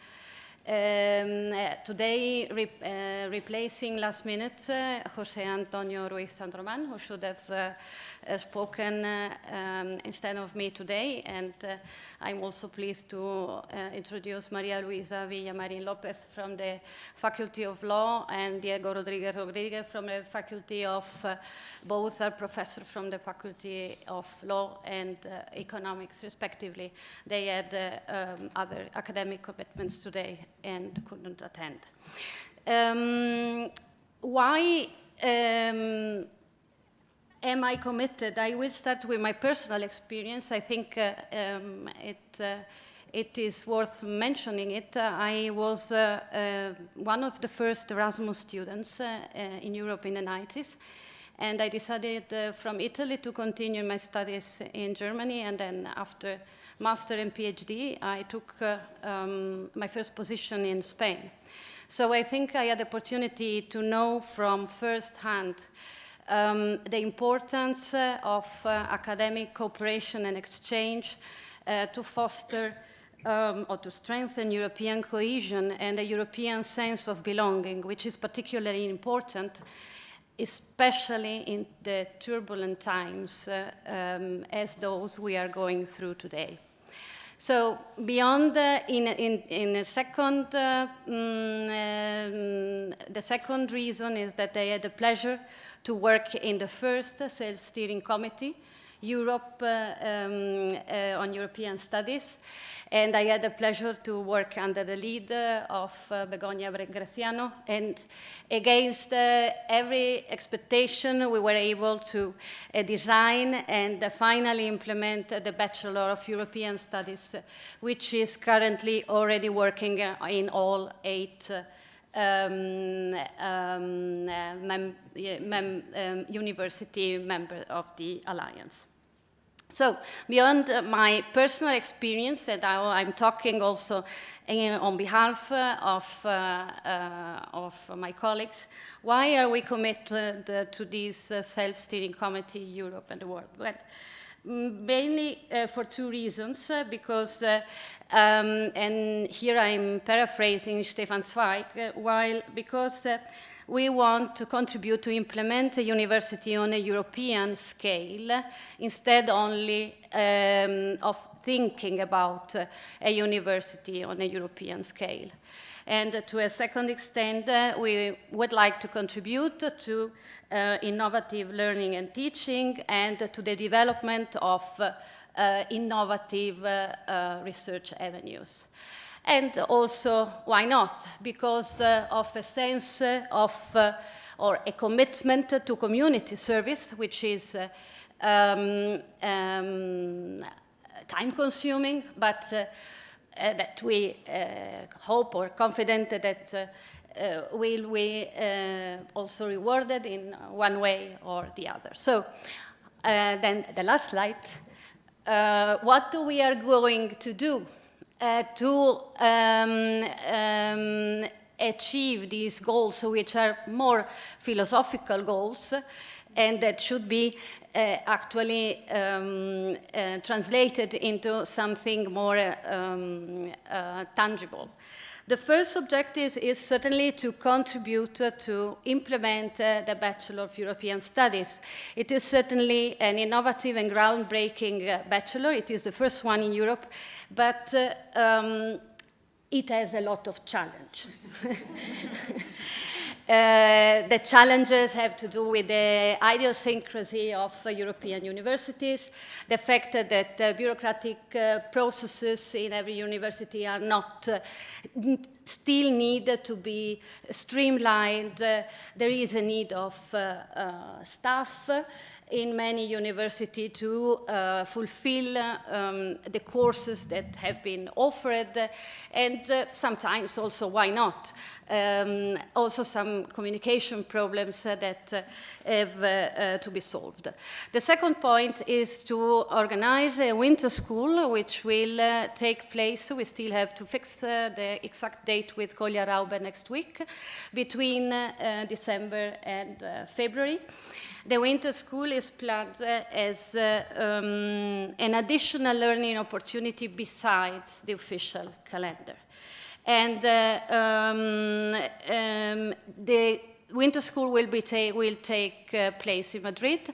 today replacing last minute José Antonio Ruiz San Román, who should have spoken instead of me today, and I'm also pleased to introduce Maria Luisa Villamarin Lopez from the Faculty of Law and Diego Rodriguez from the Faculty of, both are professors from the Faculty of Law and Economics, respectively. They had other academic commitments today and couldn't attend. Why am I committed? I will start with my personal experience. I think it is worth mentioning it. I was one of the first Erasmus students in Europe in the 90s. And I decided from Italy to continue my studies in Germany. And then after master and PhD, I took my first position in Spain. So I think I had the opportunity to know from first hand the importance of academic cooperation and exchange to foster or to strengthen European cohesion and a European sense of belonging, which is particularly important, especially in the turbulent times as those we are going through today. So beyond, the second reason is that I had the pleasure to work in the first self-steering committee Europe on European studies. And I had the pleasure to work under the lead of Begoña Greziano. And against every expectation, we were able to design and finally implement the Bachelor of European Studies, which is currently already working in all 8 university members of the Alliance. So, beyond my personal experience, and I'm talking also on behalf of my colleagues, why are we committed to this self-steering committee, Europe and the world? Well, mainly for 2 reasons, because, and here I'm paraphrasing Stefan Zweig, because we want to contribute to implement a university on a European scale, instead only of thinking about a university on a European scale. And to a second extent, we would like to contribute to innovative learning and teaching and to the development of innovative research avenues. And also, why not? Because of a sense of, or a commitment to community service, which is time-consuming, but that we hope or confident that will be also rewarded in one way or the other. So, then the last slide. What we are going to do to achieve these goals, which are more philosophical goals, and that should be actually translated into something more tangible. The first objective is certainly to contribute to implement the Bachelor of European Studies. It is certainly an innovative and groundbreaking bachelor. It is the first one in Europe, but it has a lot of challenge. The challenges have to do with the idiosyncrasy of European universities, the fact that bureaucratic processes in every university are not, still need to be streamlined. There is a need of staff in many universities to fulfill the courses that have been offered, and sometimes also, why not? Also some communication problems that have to be solved. The second point is to organize a winter school, which will take place, we still have to fix the exact date with Kolja Raube next week, between December and February. The winter school is planned as an additional learning opportunity besides the official calendar. And the winter school will take place in Madrid.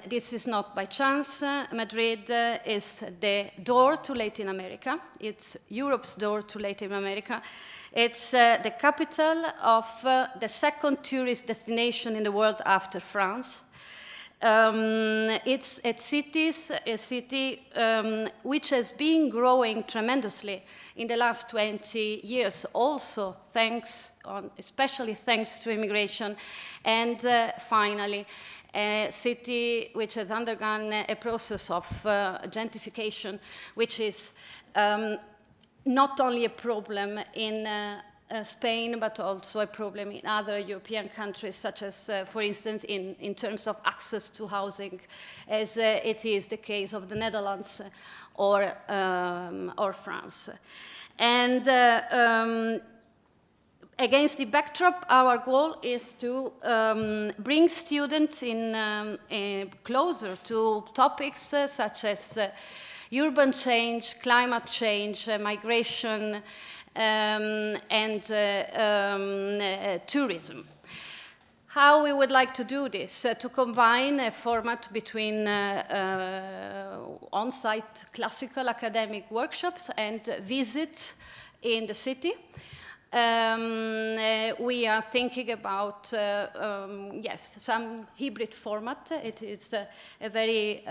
This is not by chance. Madrid is the door to Latin America. It's Europe's door to Latin America. It's the capital of the second tourist destination in the world after France. It's a city which has been growing tremendously in the last 20 years, also especially thanks to immigration, and finally, a city which has undergone a process of gentrification, which is not only a problem in Spain, but also a problem in other European countries, such as, for instance, in terms of access to housing, as it is the case of the Netherlands or France. And against the backdrop, our goal is to bring students closer to topics such as urban change, climate change, migration, and tourism. How we would like to do this? To combine a format between on-site classical academic workshops and visits in the city. We are thinking about, yes, some hybrid format. It is a very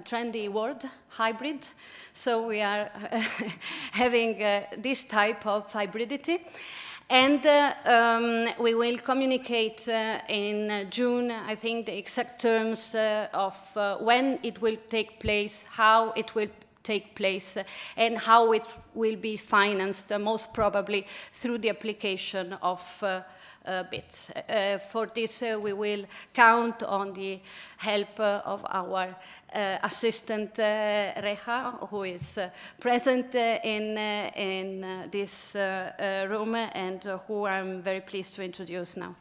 trendy word, hybrid. So we are having this type of hybridity. And we will communicate in June, I think, the exact terms of when it will take place, how it will take place, and how it will be financed, most probably through the application of bits. For this, we will count on the help of our assistant, Reja, who is present in this room and who I'm very pleased to introduce now.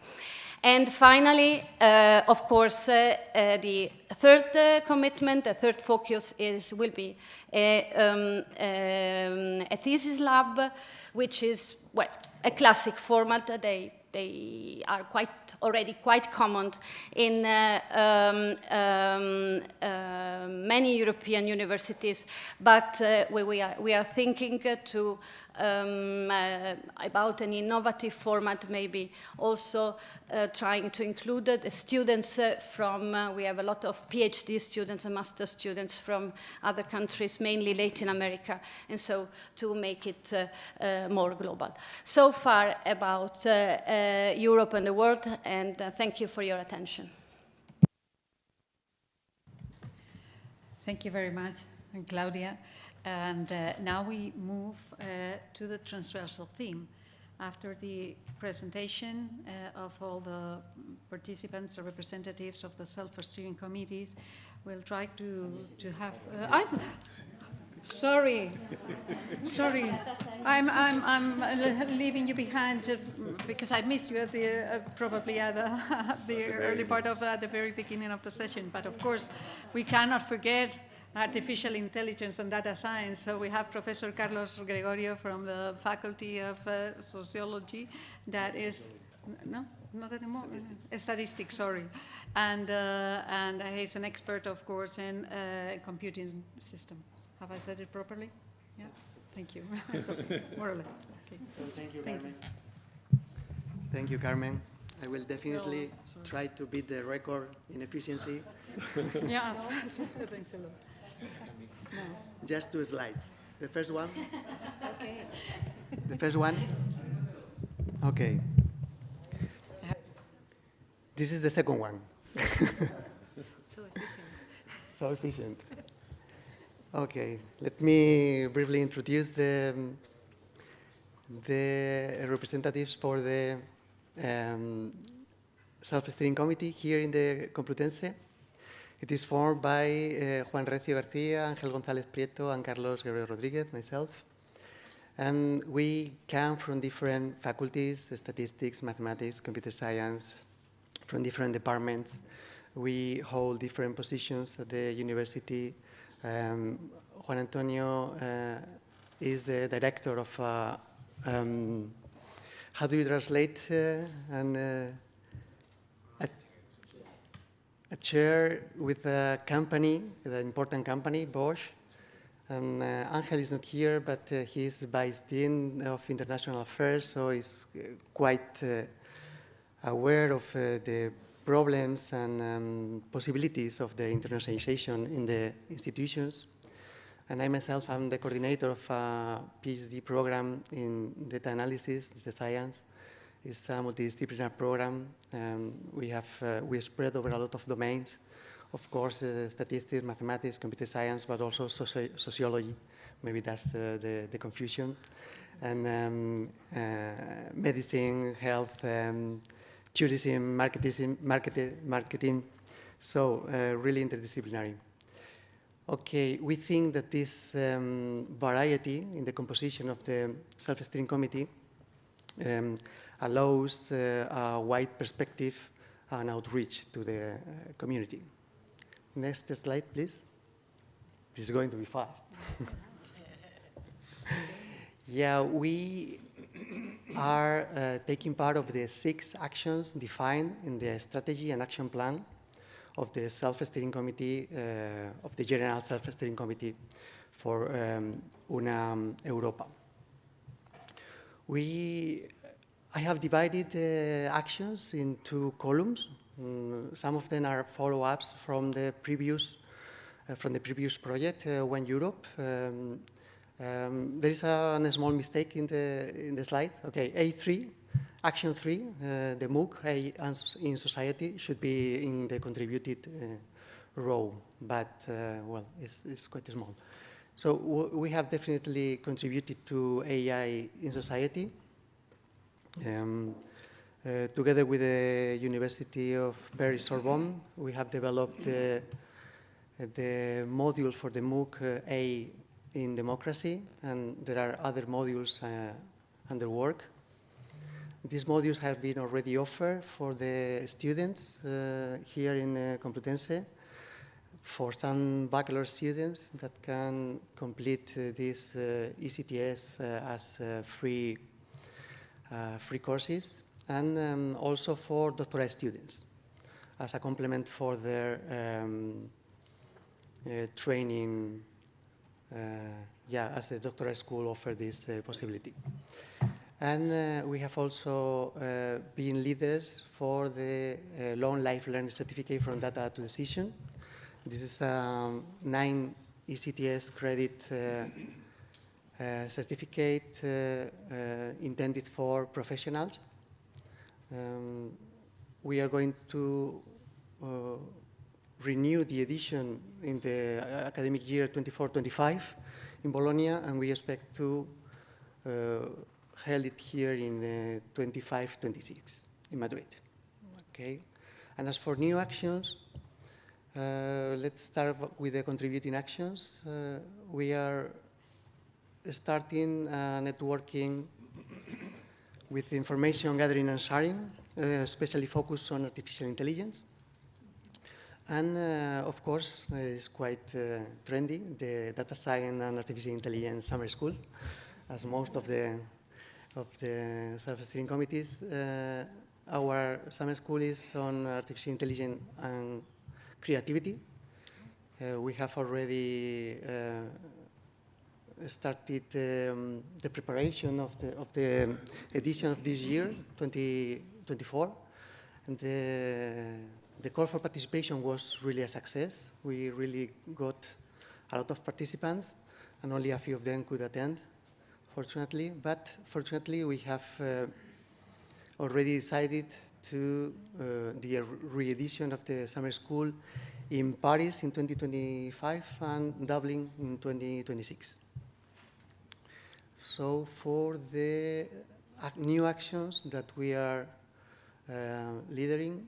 And finally, of course, the third commitment, the third focus will be a thesis lab, which is, well, a classic format. They are already quite common in many European universities, but we are thinking about an innovative format, maybe also trying to include the students from, we have a lot of PhD students and master students from other countries, mainly Latin America, and so to make it more global. So far about Europe and the world, and thank you for your attention. Thank you very much, Claudia. And now we move to the transversal theme. After the presentation of all the participants or representatives of the self-steering committees, we'll try to have... I'm sorry. I'm leaving you behind because I missed you at the probably at the early part of the very beginning of the session. But of course, we cannot forget artificial intelligence and data science. So we have Professor Carlos Gregorio from the Faculty of Sociology. That is, no, not anymore. Statistics, sorry. And he's an expert, of course, in computing systems. Have I said it properly? Yeah. Thank you. It's okay. More or less. Okay. So thank you, Carmen. Thank you, Carmen. I will definitely try to beat the record in efficiency. Yes. Thanks a lot. No. Just 2 slides. The first one. Okay. The first one. Okay. This is the second one. So efficient. So efficient. Okay. Let me briefly introduce the representatives for the self-steering committee here in the Complutense. It is formed by Juan Recio García, Ángel González Prieto, and Carlos Guerrero Rodríguez, myself. And we come from different faculties, statistics, mathematics, computer science, from different departments. We hold different positions at the university. Juan Antonio is the director of, how do you translate, a chair with a company, an important company, Bosch. And Angel is not here, but he is Vice Dean of International Affairs, so he's quite aware of the problems and possibilities of the internationalization in the institutions. And I myself am the coordinator of a PhD program in data analysis, data science. It's a multidisciplinary program. We spread over a lot of domains. Of course, statistics, mathematics, computer science, but also sociology. Maybe that's the confusion. And medicine, health, tourism, marketing. So really interdisciplinary. Okay, we think that this variety in the composition of the self-steering committee allows a wide perspective and outreach to the community. Next slide, please. This is going to be fast. Yeah, we are taking part of the 6 actions defined in the strategy and action plan of the self-steering committee, of the General Self-Steering Committee for Europa. I have divided the actions into columns. Some of them are follow-ups from the previous project, When Europe. There is a small mistake in the slide. Okay, A3, action 3, the MOOC in society should be in the contributed row, but well, it's quite small. So we have definitely contributed to AI in society. Together with the University of Paris-Sorbonne, we have developed the module for the MOOC A in democracy, and there are other modules under work. These modules have been already offered for the students here in Complutense, for some bachelor students that can complete this ECTS as free courses, and also for doctoral students as a complement for their training, as the doctoral school offer this possibility. And we have also been leaders for the Long Life Learning Certificate from Data to Decision. This is a 9 ECTS credit certificate intended for professionals. We are going to renew the edition in the academic year 24-25 in Bologna, and we expect to hold it here in 25-26 in Madrid. Okay, and as for new actions, let's start with the contributing actions. We are starting networking with information gathering and sharing, especially focused on artificial intelligence. And of course, it's quite trendy, the data science and artificial intelligence summer school, as most of the self-steering committees. Our summer school is on artificial intelligence and creativity. We have already started the preparation of the edition of this year, 2024, and the call for participation was really a success. We really got a lot of participants, and only a few of them could attend, fortunately. But fortunately, we have already decided to the re-edition of the summer school in Paris in 2025 and Dublin in 2026. So for the new actions that we are leading,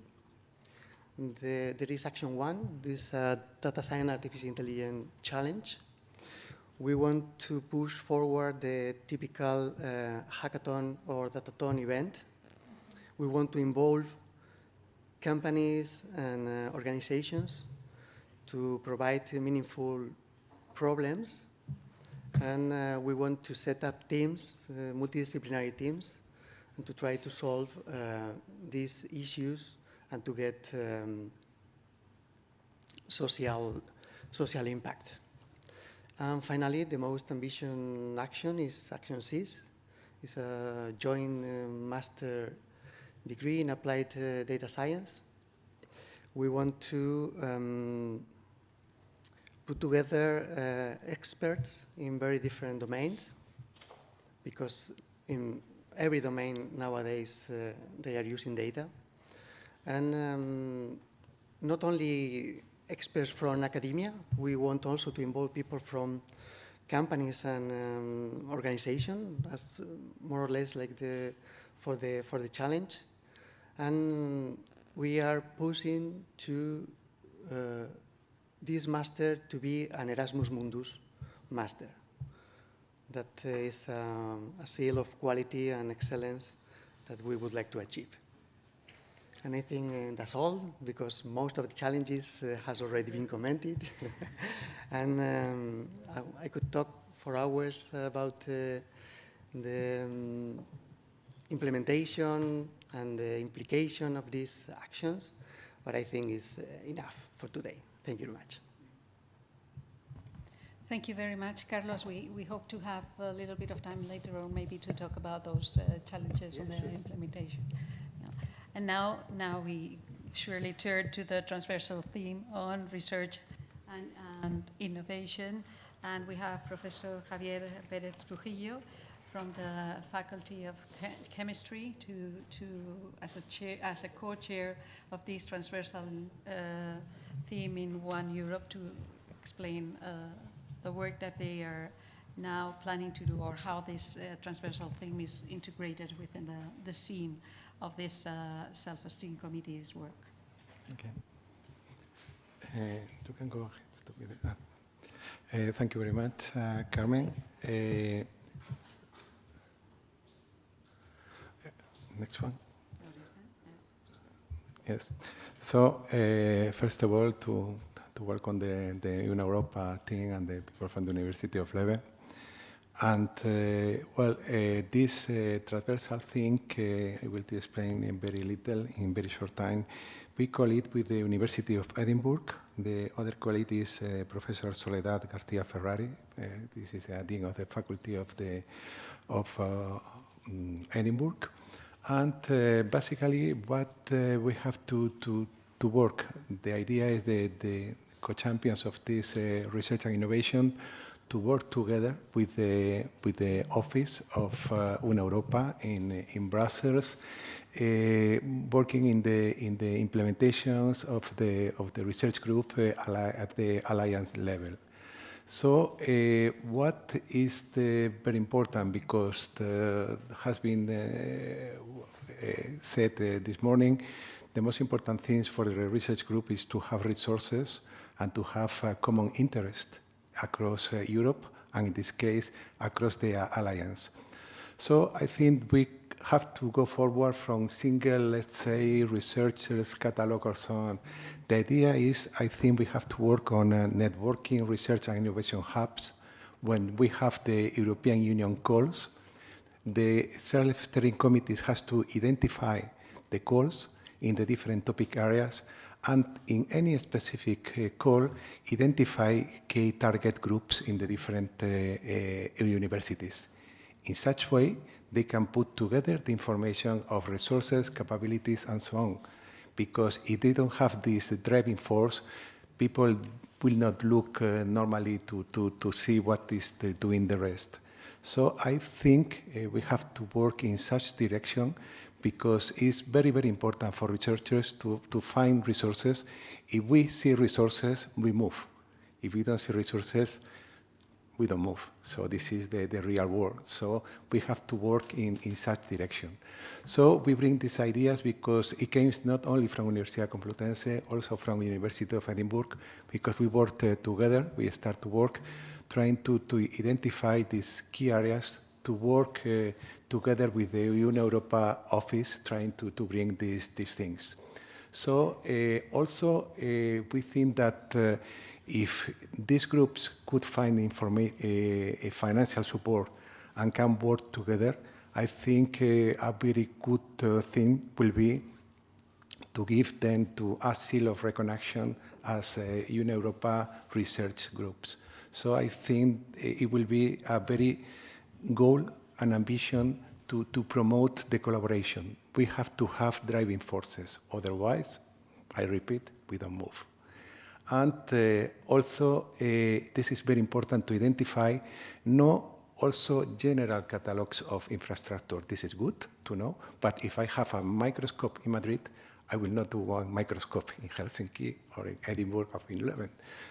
there is action 1, this data science artificial intelligence challenge. We want to push forward the typical hackathon or datathon event. We want to involve companies and organizations to provide meaningful problems. And we want to set up teams, multidisciplinary teams, and to try to solve these issues and to get social impact. And finally, the most ambitious action is Action 6. It's a joint master degree in applied data science. We want to put together experts in very different domains, because in every domain nowadays they are using data. And not only experts from academia, we want also to involve people from companies and organizations, as more or less like for the challenge. And we are pushing to this master to be an Erasmus Mundus master. That is a seal of quality and excellence that we would like to achieve. And I think that's all, because most of the challenges has already been commented. And I could talk for hours about the implementation and the implication of these actions, but I think it's enough for today. Thank you very much. Thank you very much, Carlos. We hope to have a little bit of time later on maybe to talk about those challenges on the implementation. Yeah. And now we surely turn to the transversal theme on research and innovation. And we have Professor Javier Pérez Trujillo from the Faculty of Chemistry as a co-chair of this transversal theme in One Europe to explain the work that they are now planning to do, or how this transversal theme is integrated within the scene of this self-esteem committee's work. Okay. You can go ahead. Thank you very much, Carmen. Next one. Yes. So, first of all, to welcome the Europa team and the people from the University of Leuven. And, this transversal thing, I will explain in very short time. We call it with the University of Edinburgh. The other colleague is Professor Soledad García Ferrari. This is the Dean of the Faculty of Edinburgh. And basically, what we have to work, the idea is the co-champions of this research and innovation to work together with the office of Europa in Brussels, working in the implementations of the research group at the Alliance level. So what is very important, because has been said this morning, the most important things for the research group is to have resources and to have a common interest across Europe, and in this case, across the Alliance. So I think we have to go forward from single, let's say, researchers catalog or so on. The idea is, I think we have to work on networking, research and innovation hubs. When we have the European Union calls, the self-steering committees has to identify the calls in the different topic areas, and in any specific call, identify key target groups in the different universities. In such way, they can put together the information of resources, capabilities, and so on. Because if they don't have this driving force, people will not look normally to see what is doing the rest. So I think we have to work in such direction, because it's very, very important for researchers to find resources. If we see resources, we move. If we don't see resources, we don't move. So this is the real world. So we have to work in such direction. So we bring these ideas because it came not only from Universidad Complutense, also from University of Edinburgh, because we worked together, we start to work, trying to identify these key areas, to work together with the Europa office, trying to bring these things. So also we think that if these groups could find a financial support and can work together, I think a very good thing will be to give them to a seal of recognition as Europa research groups. So I think it will be a very goal and ambition to promote the collaboration. We have to have driving forces. Otherwise, I repeat, we don't move. And also, this is very important to identify, also general catalogs of infrastructure. This is good to know, but if I have a microscope in Madrid, I will not do one microscope in Helsinki or in Edinburgh or in Leuven.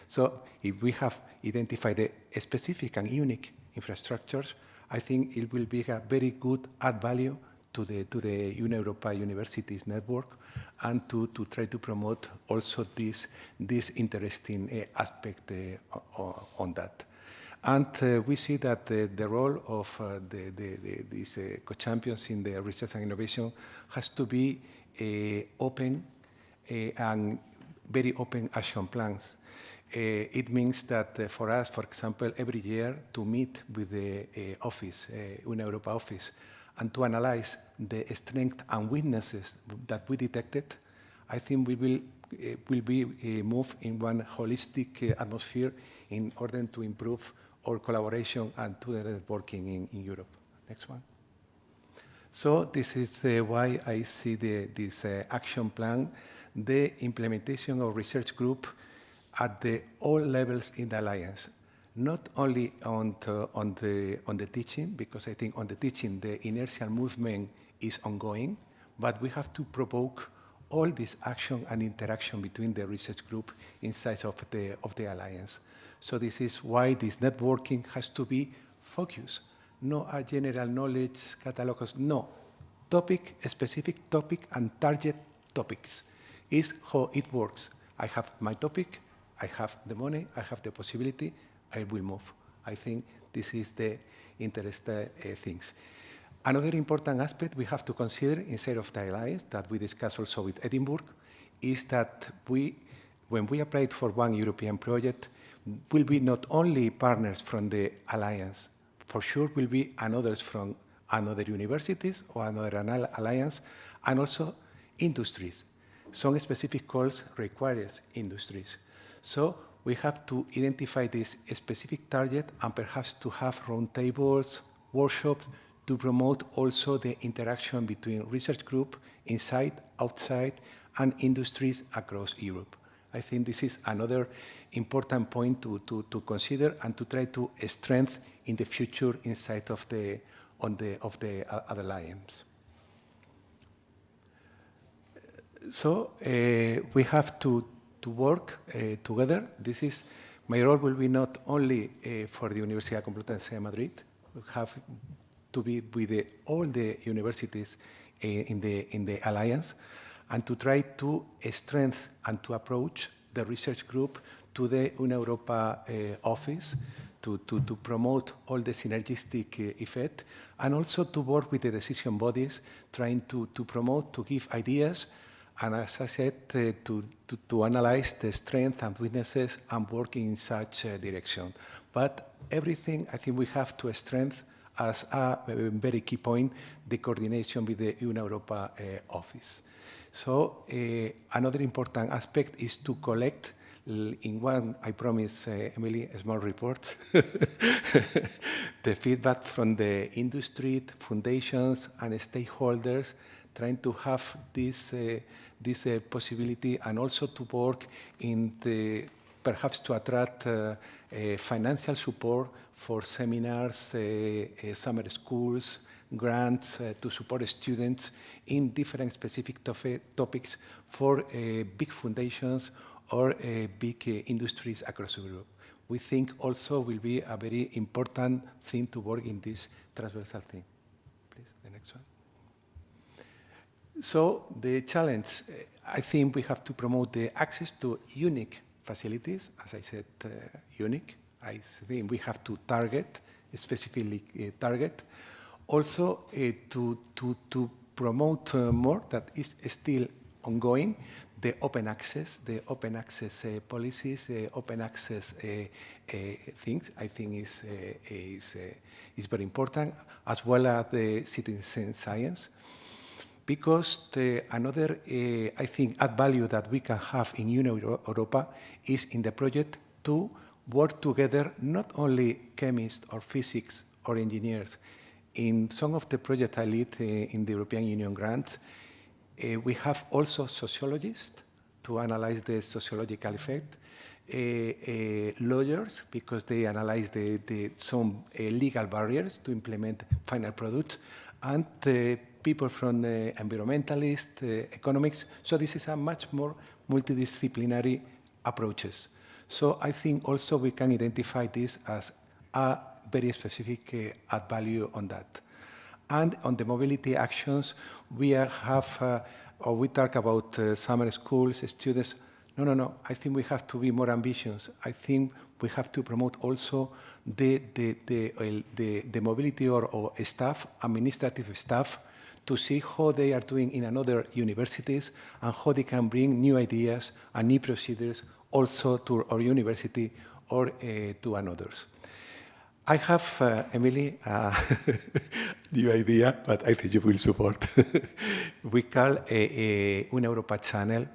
So if we have identified the specific and unique infrastructures, I think it will be a very good add value to the Europa Universities network, and to try to promote also this interesting aspect on that. And we see that the role of these co-champions in the research and innovation has to be open and very open action plans. It means that for us, for example, every year to meet with the office, Europa office, and to analyze the strengths and weaknesses that we detected, I think we will will be moved in one holistic atmosphere in order to improve our collaboration and to the networking in Europe. Next one. So this is why I see this action plan, the implementation of research group at all levels in the Alliance. Not only on the teaching, because I think on the teaching the inertial movement is ongoing, but we have to provoke all this action and interaction between the research group inside of the Alliance. So this is why this networking has to be focused. No a general knowledge catalogs, no. Topic, specific topic and target topics is how it works. I have my topic, I have the money, I have the possibility, I will move. I think this is the interesting things. Another important aspect we have to consider inside of the Alliance that we discussed also with Edinburgh is that when we applied for one European project, will be not only partners from the Alliance, for sure will be others from another universities or another alliance, and also industries. Some specific calls requires industries. So we have to identify this specific target and perhaps to have roundtables, workshops, to promote also the interaction between research group inside, outside, and industries across Europe. I think this is another important point to consider and to try to strengthen in the future inside of the alliance. So we have to work together. This is my role will be not only for the Universidad Complutense de Madrid. We have to be with all the universities in the alliance, and to try to strengthen and to approach the research group to the Europa office to promote all the synergistic effect, and also to work with the decision bodies, trying to promote, to give ideas, and as I said, to analyze the strengths and weaknesses and work in such a direction. But everything, I think we have to strengthen as a very key point, the coordination with the Europa office. So another important aspect is to collect in one, I promise, Emily, small reports, the feedback from the industry, foundations, and stakeholders, trying to have this possibility, and also to work in perhaps to attract financial support for seminars, summer schools, grants to support students in different specific topics for big foundations or big industries across Europe. We think also will be a very important thing to work in this transversal thing. Please, the next one. So the challenge, I think we have to promote the access to unique facilities. As I said, unique. I think we have to target, specifically target. Also to promote more, that is still ongoing, the open access policies, open access things, I think is very important, as well as the citizen science. Because another, I think, add value that we can have in Europa is in the project to work together, not only chemists or physics or engineers. In some of the projects I lead in the European Union grants, we have also sociologists to analyze the sociological effect, lawyers, because they analyze some legal barriers to implement final products, and people from environmentalist, economics. So this is a much more multidisciplinary approaches. So I think also we can identify this as a very specific add value on that. And on the mobility actions, we have, or we talk about summer schools, students. No. I think we have to be more ambitious. I think we have to promote also the mobility or staff, administrative staff, to see how they are doing in another universities and how they can bring new ideas and new procedures also to our university or to others. I have, Emily, a new idea, but I think you will support. We call Europa channel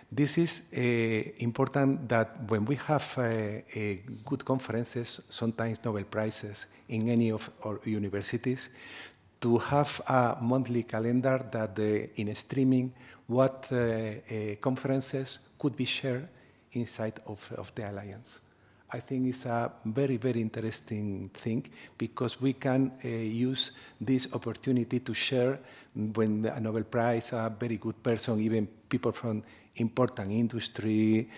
This is important that when we have good conferences, sometimes Nobel Prizes in any of our universities, to have a monthly calendar that in streaming what conferences could be shared inside of the Alliance. I think it's a very, very interesting thing because we can use this opportunity to share when a Nobel Prize, a very good person, even people from important industry,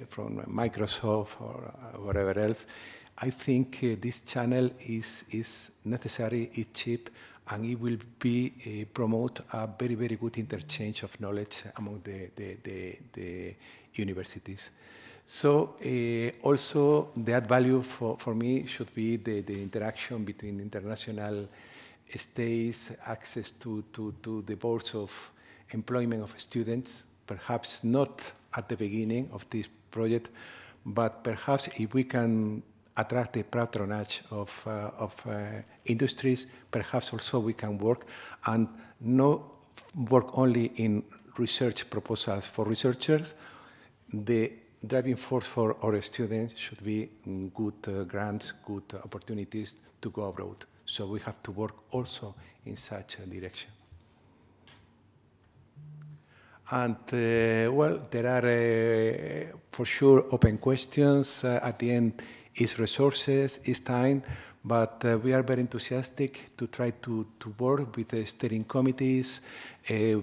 from Microsoft or whatever else. I think this channel is necessary, it's cheap, and it will be promote a very, very good interchange of knowledge among the universities. So also the add value for me should be the interaction between international states, access to the boards of employment of students, perhaps not at the beginning of this project, but perhaps if we can attract the patronage of industries, perhaps also we can work and not work only in research proposals for researchers. The driving force for our students should be good grants, good opportunities to go abroad. So we have to work also in such a direction. And well, there are for sure open questions. At the end, is resources, is time, but we are very enthusiastic to try to work with the steering committees,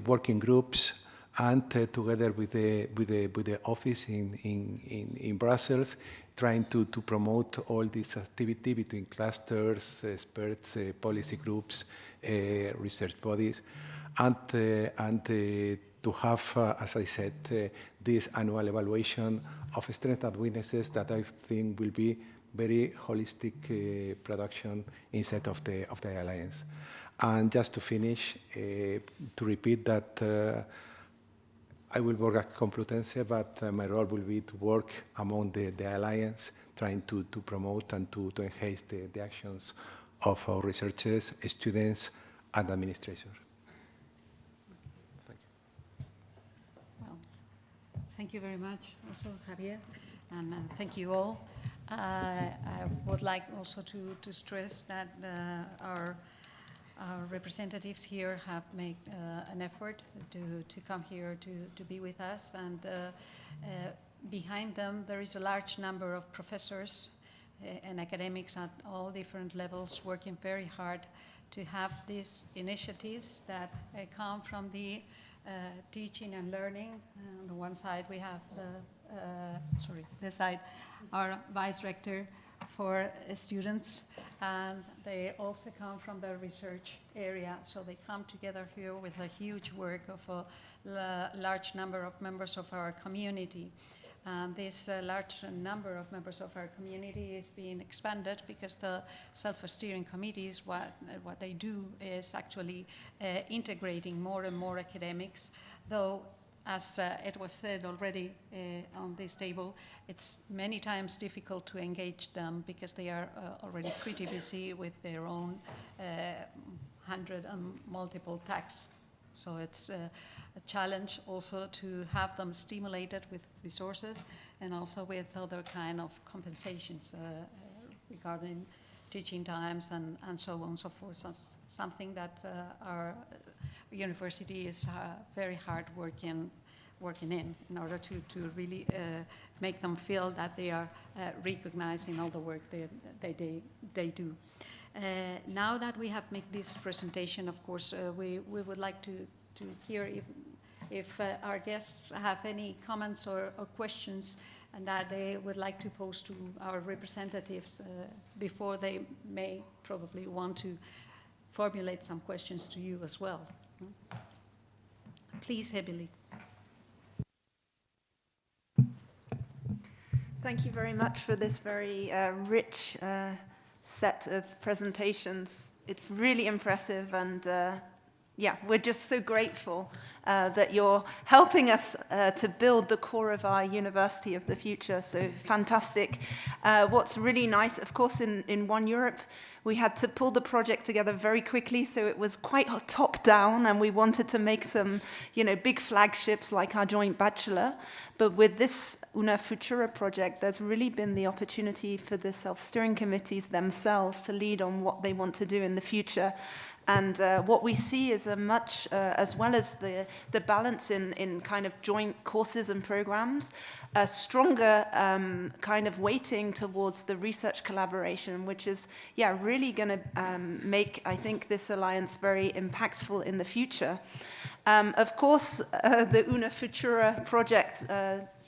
working groups, and together with the office in Brussels, trying to promote all this activity between clusters, experts, policy groups, research bodies, and to have, as I said, this annual evaluation of strengths and weaknesses that I think will be very holistic production inside of the Alliance. And just to finish, to repeat that I will work at Complutense, but my role will be to work among the Alliance, trying to promote and to enhance the actions of our researchers, students, and administrators. Thank you. Well, thank you very much, also Javier, and thank you all. I would like also to stress that our representatives here have made an effort to come here to be with us, and behind them there is a large number of professors and academics at all different levels working very hard to have these initiatives that come from the teaching and learning. On the one side we have this side, our vice rector for students, and they also come from the research area, so they come together here with a huge work of a large number of members of our community. And this large number of members of our community is being expanded because the self-steering committees, what they do is actually integrating more and more academics, though as it was said already on this table, it's many times difficult to engage them because they are already pretty busy with their own 100 and multiple tasks. So it's a challenge also to have them stimulated with resources and also with other kind of compensations regarding teaching times and so on and so forth. So something that our university is very hard working in order to really make them feel that they are recognized in all the work they do. Now that we have made this presentation, of course, we would like to hear if our guests have any comments or questions and that they would like to pose to our representatives before they may probably want to formulate some questions to you as well. Please, Hebili. Thank you very much for this very rich set of presentations. It's really impressive, and yeah, we're just so grateful that you're helping us to build the core of our university of the future. So fantastic. What's really nice, of course, in One Europe, we had to pull the project together very quickly, so it was quite top-down, and we wanted to make some, big flagships like our joint bachelor. But with this Una Futura project, there's really been the opportunity for the self-steering committees themselves to lead on what they want to do in the future. And what we see is a much, as well as the balance in kind of joint courses and programs, a stronger kind of weighting towards the research collaboration, which is, really going to make, I think, this alliance very impactful in the future. Of course, the Una Futura project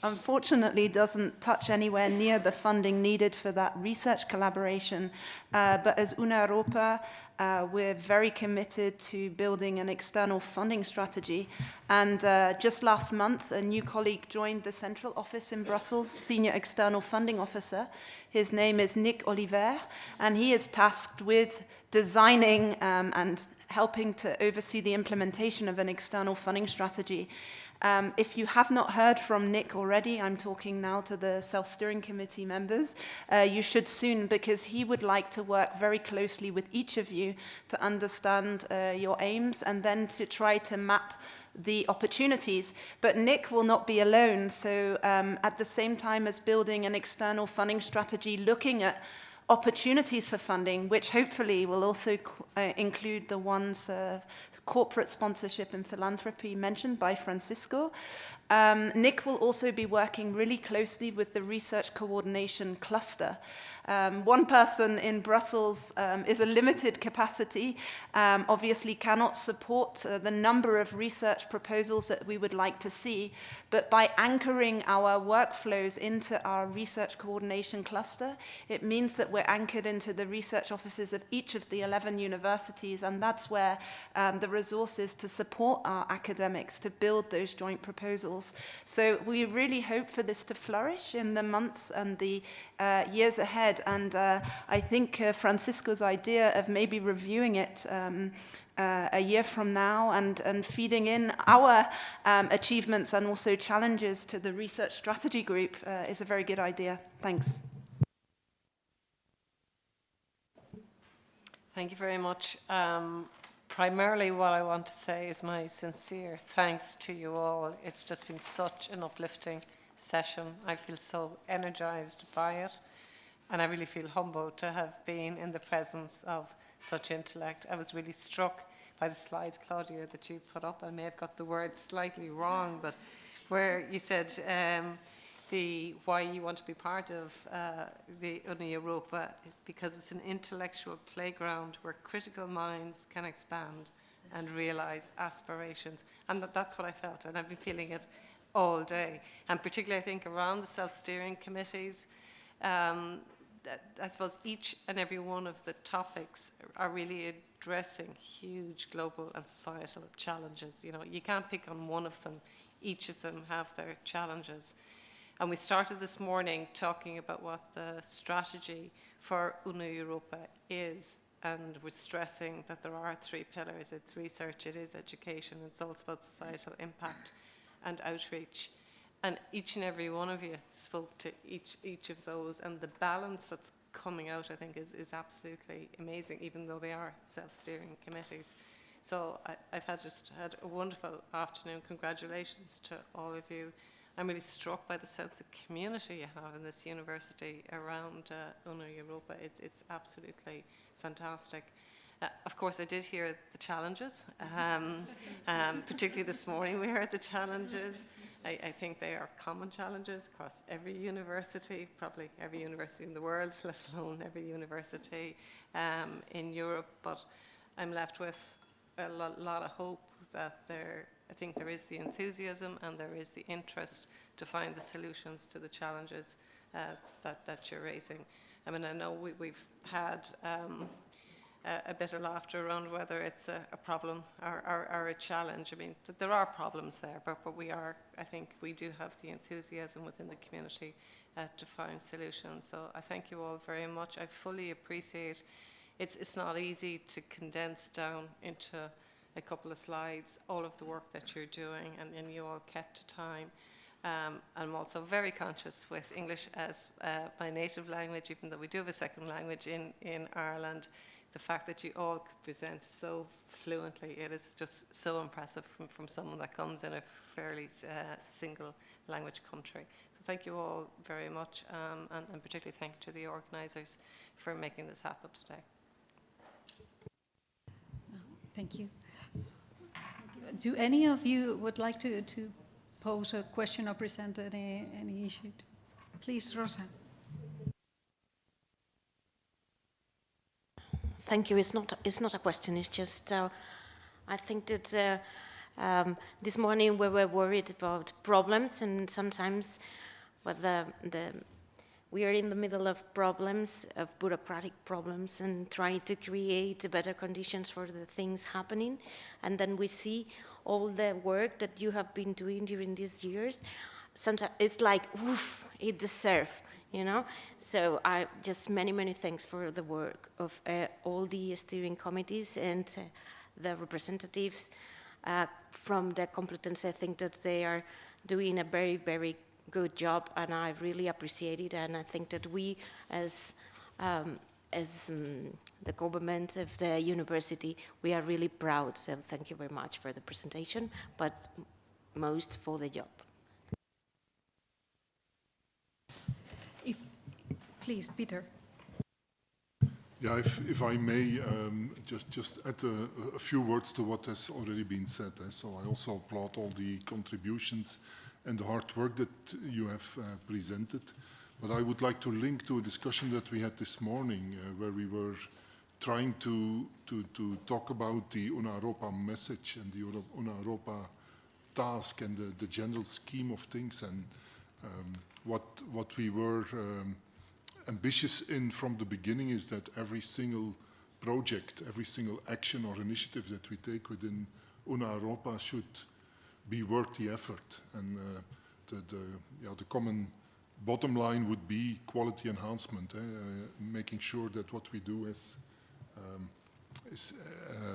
unfortunately doesn't touch anywhere near the funding needed for that research collaboration. But as Una Europa, we're very committed to building an external funding strategy. And just last month, a new colleague joined the central office in Brussels, Senior External Funding Officer. His name is Nick Oliver, and he is tasked with designing and helping to oversee the implementation of an external funding strategy. If you have not heard from Nick already, I'm talking now to the self-steering committee members, you should soon, because he would like to work very closely with each of you to understand your aims and then to try to map the opportunities. But Nick will not be alone, so at the same time as building an external funding strategy, looking at opportunities for funding, which hopefully will also include the ones corporate sponsorship and philanthropy mentioned by Francisco. Nick will also be working really closely with the research coordination cluster. One person in Brussels is a limited capacity, obviously cannot support the number of research proposals that we would like to see, but by anchoring our workflows into our research coordination cluster, it means that we're anchored into the research offices of each of the 11 universities, and that's where the resources to support our academics to build those joint proposals. So we really hope for this to flourish in the months and the years ahead. And I think Francisco's idea of maybe reviewing it a year from now and feeding in our achievements and also challenges to the research strategy group is a very good idea. Thanks. Thank you very much. Primarily what I want to say is my sincere thanks to you all. It's just been such an uplifting session. I feel so energized by it, and I really feel humbled to have been in the presence of such intellect. I was really struck by the slide, Claudia, that you put up. I may have got the words slightly wrong, but where you said why you want to be part of the Una Europa, because it's an intellectual playground where critical minds can expand and realize aspirations. And that's what I felt, and I've been feeling it all day. And particularly, I think, around the self-steering committees, I suppose each and every one of the topics are really addressing huge global and societal challenges. You know, you can't pick on one of them. Each of them have their challenges. And we started this morning talking about what the strategy for Una Europa is, and we're stressing that there are 3 pillars. It's research, it is education, it's also about societal impact and outreach. And each and every one of you spoke to each of those, and the balance that's coming out, I think, is absolutely amazing, even though they are self-steering committees. So I've just had a wonderful afternoon. Congratulations to all of you. I'm really struck by the sense of community you have in this university around Una Europa. It's absolutely fantastic. Of course, I did hear the challenges, particularly this morning we heard the challenges. I think they are common challenges across every university, probably every university in the world, let alone every university in Europe. But I'm left with a lot of hope that I think there is the enthusiasm and there is the interest to find the solutions to the challenges that you're raising. I mean, I know we've had a bit of laughter around whether it's a problem or a challenge. I mean, there are problems there, but I think we do have the enthusiasm within the community to find solutions. So I thank you all very much. I fully appreciate it's not easy to condense down into a couple of slides, all of the work that you're doing, and you all kept to time. I'm also very conscious with English as my native language, even though we do have a second language in Ireland, the fact that you all could present so fluently, it is just so impressive from someone that comes in a fairly single language country. So thank you all very much, and particularly thank you to the organisers for making this happen today. Thank you. Do any of you would like to pose a question or present any issue? Please, Rosa. Thank you. It's not a question. It's just I think that this morning we were worried about problems, and sometimes we are in the middle of problems, of bureaucratic problems, and trying to create better conditions for the things happening. And then we see all the work that you have been doing during these years. Sometimes it's like, oof, it deserves, you know? So I just many thanks for the work of all the steering committees and the representatives from the Complutense. I think that they are doing a very good job, and I really appreciate it. And I think that we, as the government of the university, we are really proud. So thank you very much for the presentation, but most for the job. Please, Peter. Yeah, if I may, just add a few words to what has already been said. So I also applaud all the contributions and the hard work that you have presented. But I would like to link to a discussion that we had this morning, where we were trying to talk about the Una Europa message and the Una Europa task and the general scheme of things, and what we were ambitious in from the beginning is that every single project, every single action or initiative that we take within Una Europa should be worth the effort. And the common bottom line would be quality enhancement, making sure that what we do is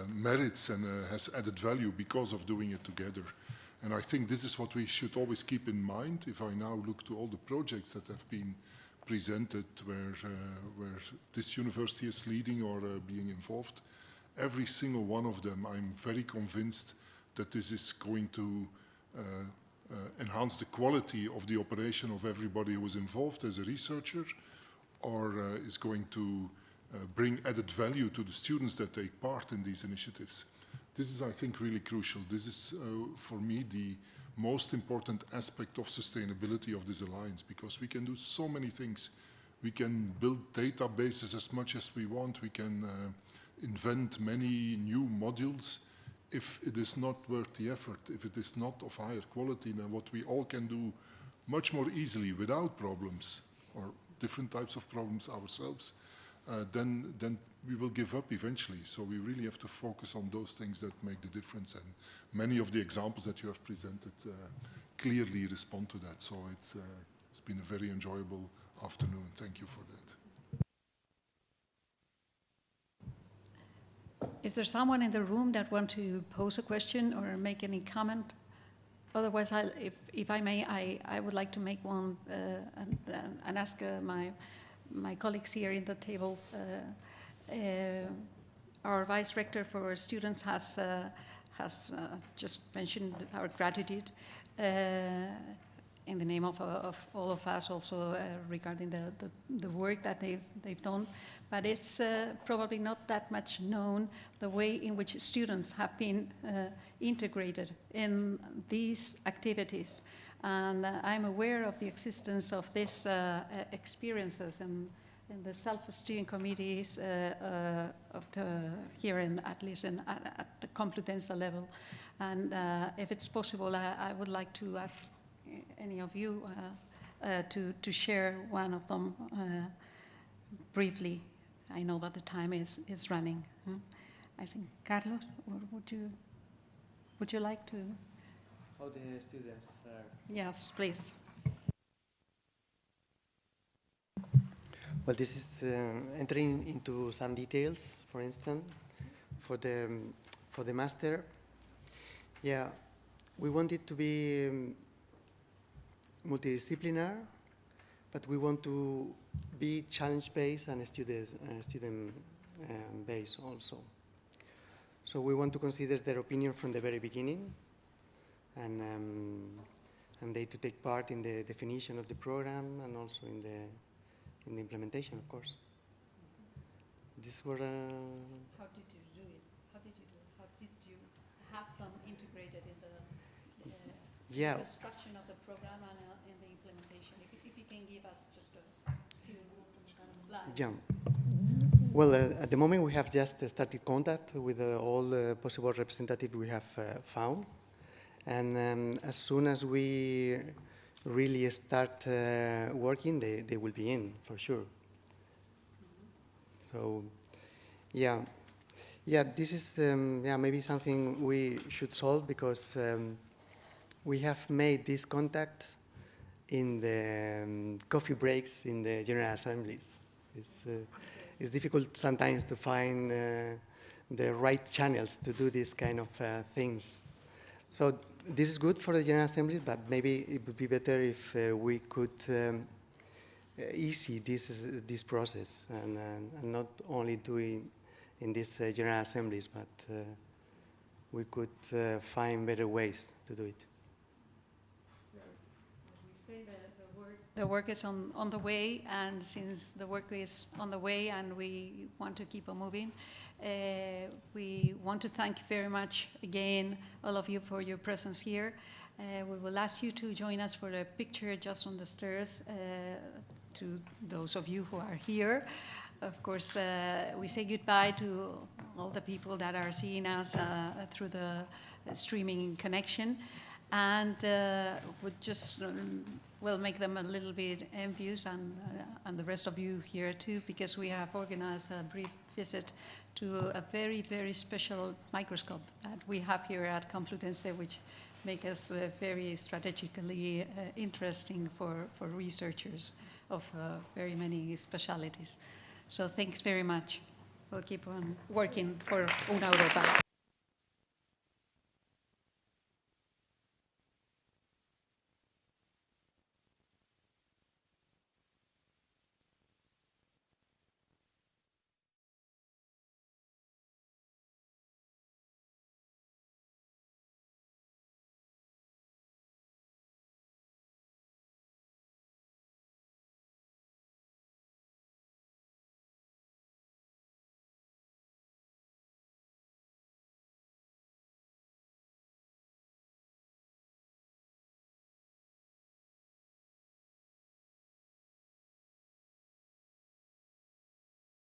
merits and has added value because of doing it together. And I think this is what we should always keep in mind. If I now look to all the projects that have been presented where this university is leading or being involved, every single one of them, I'm very convinced that this is going to enhance the quality of the operation of everybody who is involved as a researcher, or is going to bring added value to the students that take part in these initiatives. This is, I think, really crucial. This is, for me, the most important aspect of sustainability of this alliance, because we can do so many things. We can build databases as much as we want. We can invent many new modules. If it is not worth the effort, if it is not of higher quality than what we all can do much more easily without problems or different types of problems ourselves, then we will give up eventually. So we really have to focus on those things that make the difference. And many of the examples that you have presented clearly respond to that. So it's been a very enjoyable afternoon. Thank you for that. Is there someone in the room that wants to pose a question or make any comment? Otherwise, if I may, I would like to make one and ask my colleagues here in the table. Our Vice Rector for Students has just mentioned our gratitude in the name of all of us, also regarding the work that they've done. But it's probably not that much known the way in which students have been integrated in these activities. And I'm aware of the existence of these experiences in the self-steering committees here at least at the Complutense level. And if it's possible, I would like to ask any of you to share one of them briefly. I know that the time is running. I think, Carlos, or would you like to? How the students are. Yes, please. Well, this is entering into some details. For instance, for the for the master, yeah, we want it to be multidisciplinary, but we want to be challenge-based and student-based also. So we want to consider their opinion from the very beginning, and they to take part in the definition of the program and also in the implementation, of course. This were. How did you do it? How did you do it? How did you have them integrated in the construction of the program and in the implementation? If you can give us just a few lines. Yeah. Well, at the moment we have just started contact with all the possible representatives we have found. And as soon as we really start working, they will be in, for sure. So, yeah, this is maybe something we should solve, because we have made this contact in the coffee breaks in the General Assemblies. It's difficult sometimes to find the right channels to do these kind of things. So this is good for the General Assembly, but maybe it would be better if we could easy this process and not only do it in these General Assemblies, but we could find better ways to do it. We say that the work is on the way, and since the work is on the way and we want to keep on moving, we want to thank you very much again, all of you, for your presence here. We will ask you to join us for a picture just on the stairs, to those of you who are here. Of course, we say goodbye to all the people that are seeing us through the streaming connection, and would just make them a little bit envious, and the rest of you here too, because we have organized a brief visit to a very, very special microscope that we have here at Complutense, which make us very strategically interesting for researchers of very many specialities. So thanks very much. We'll keep on working for una Europa.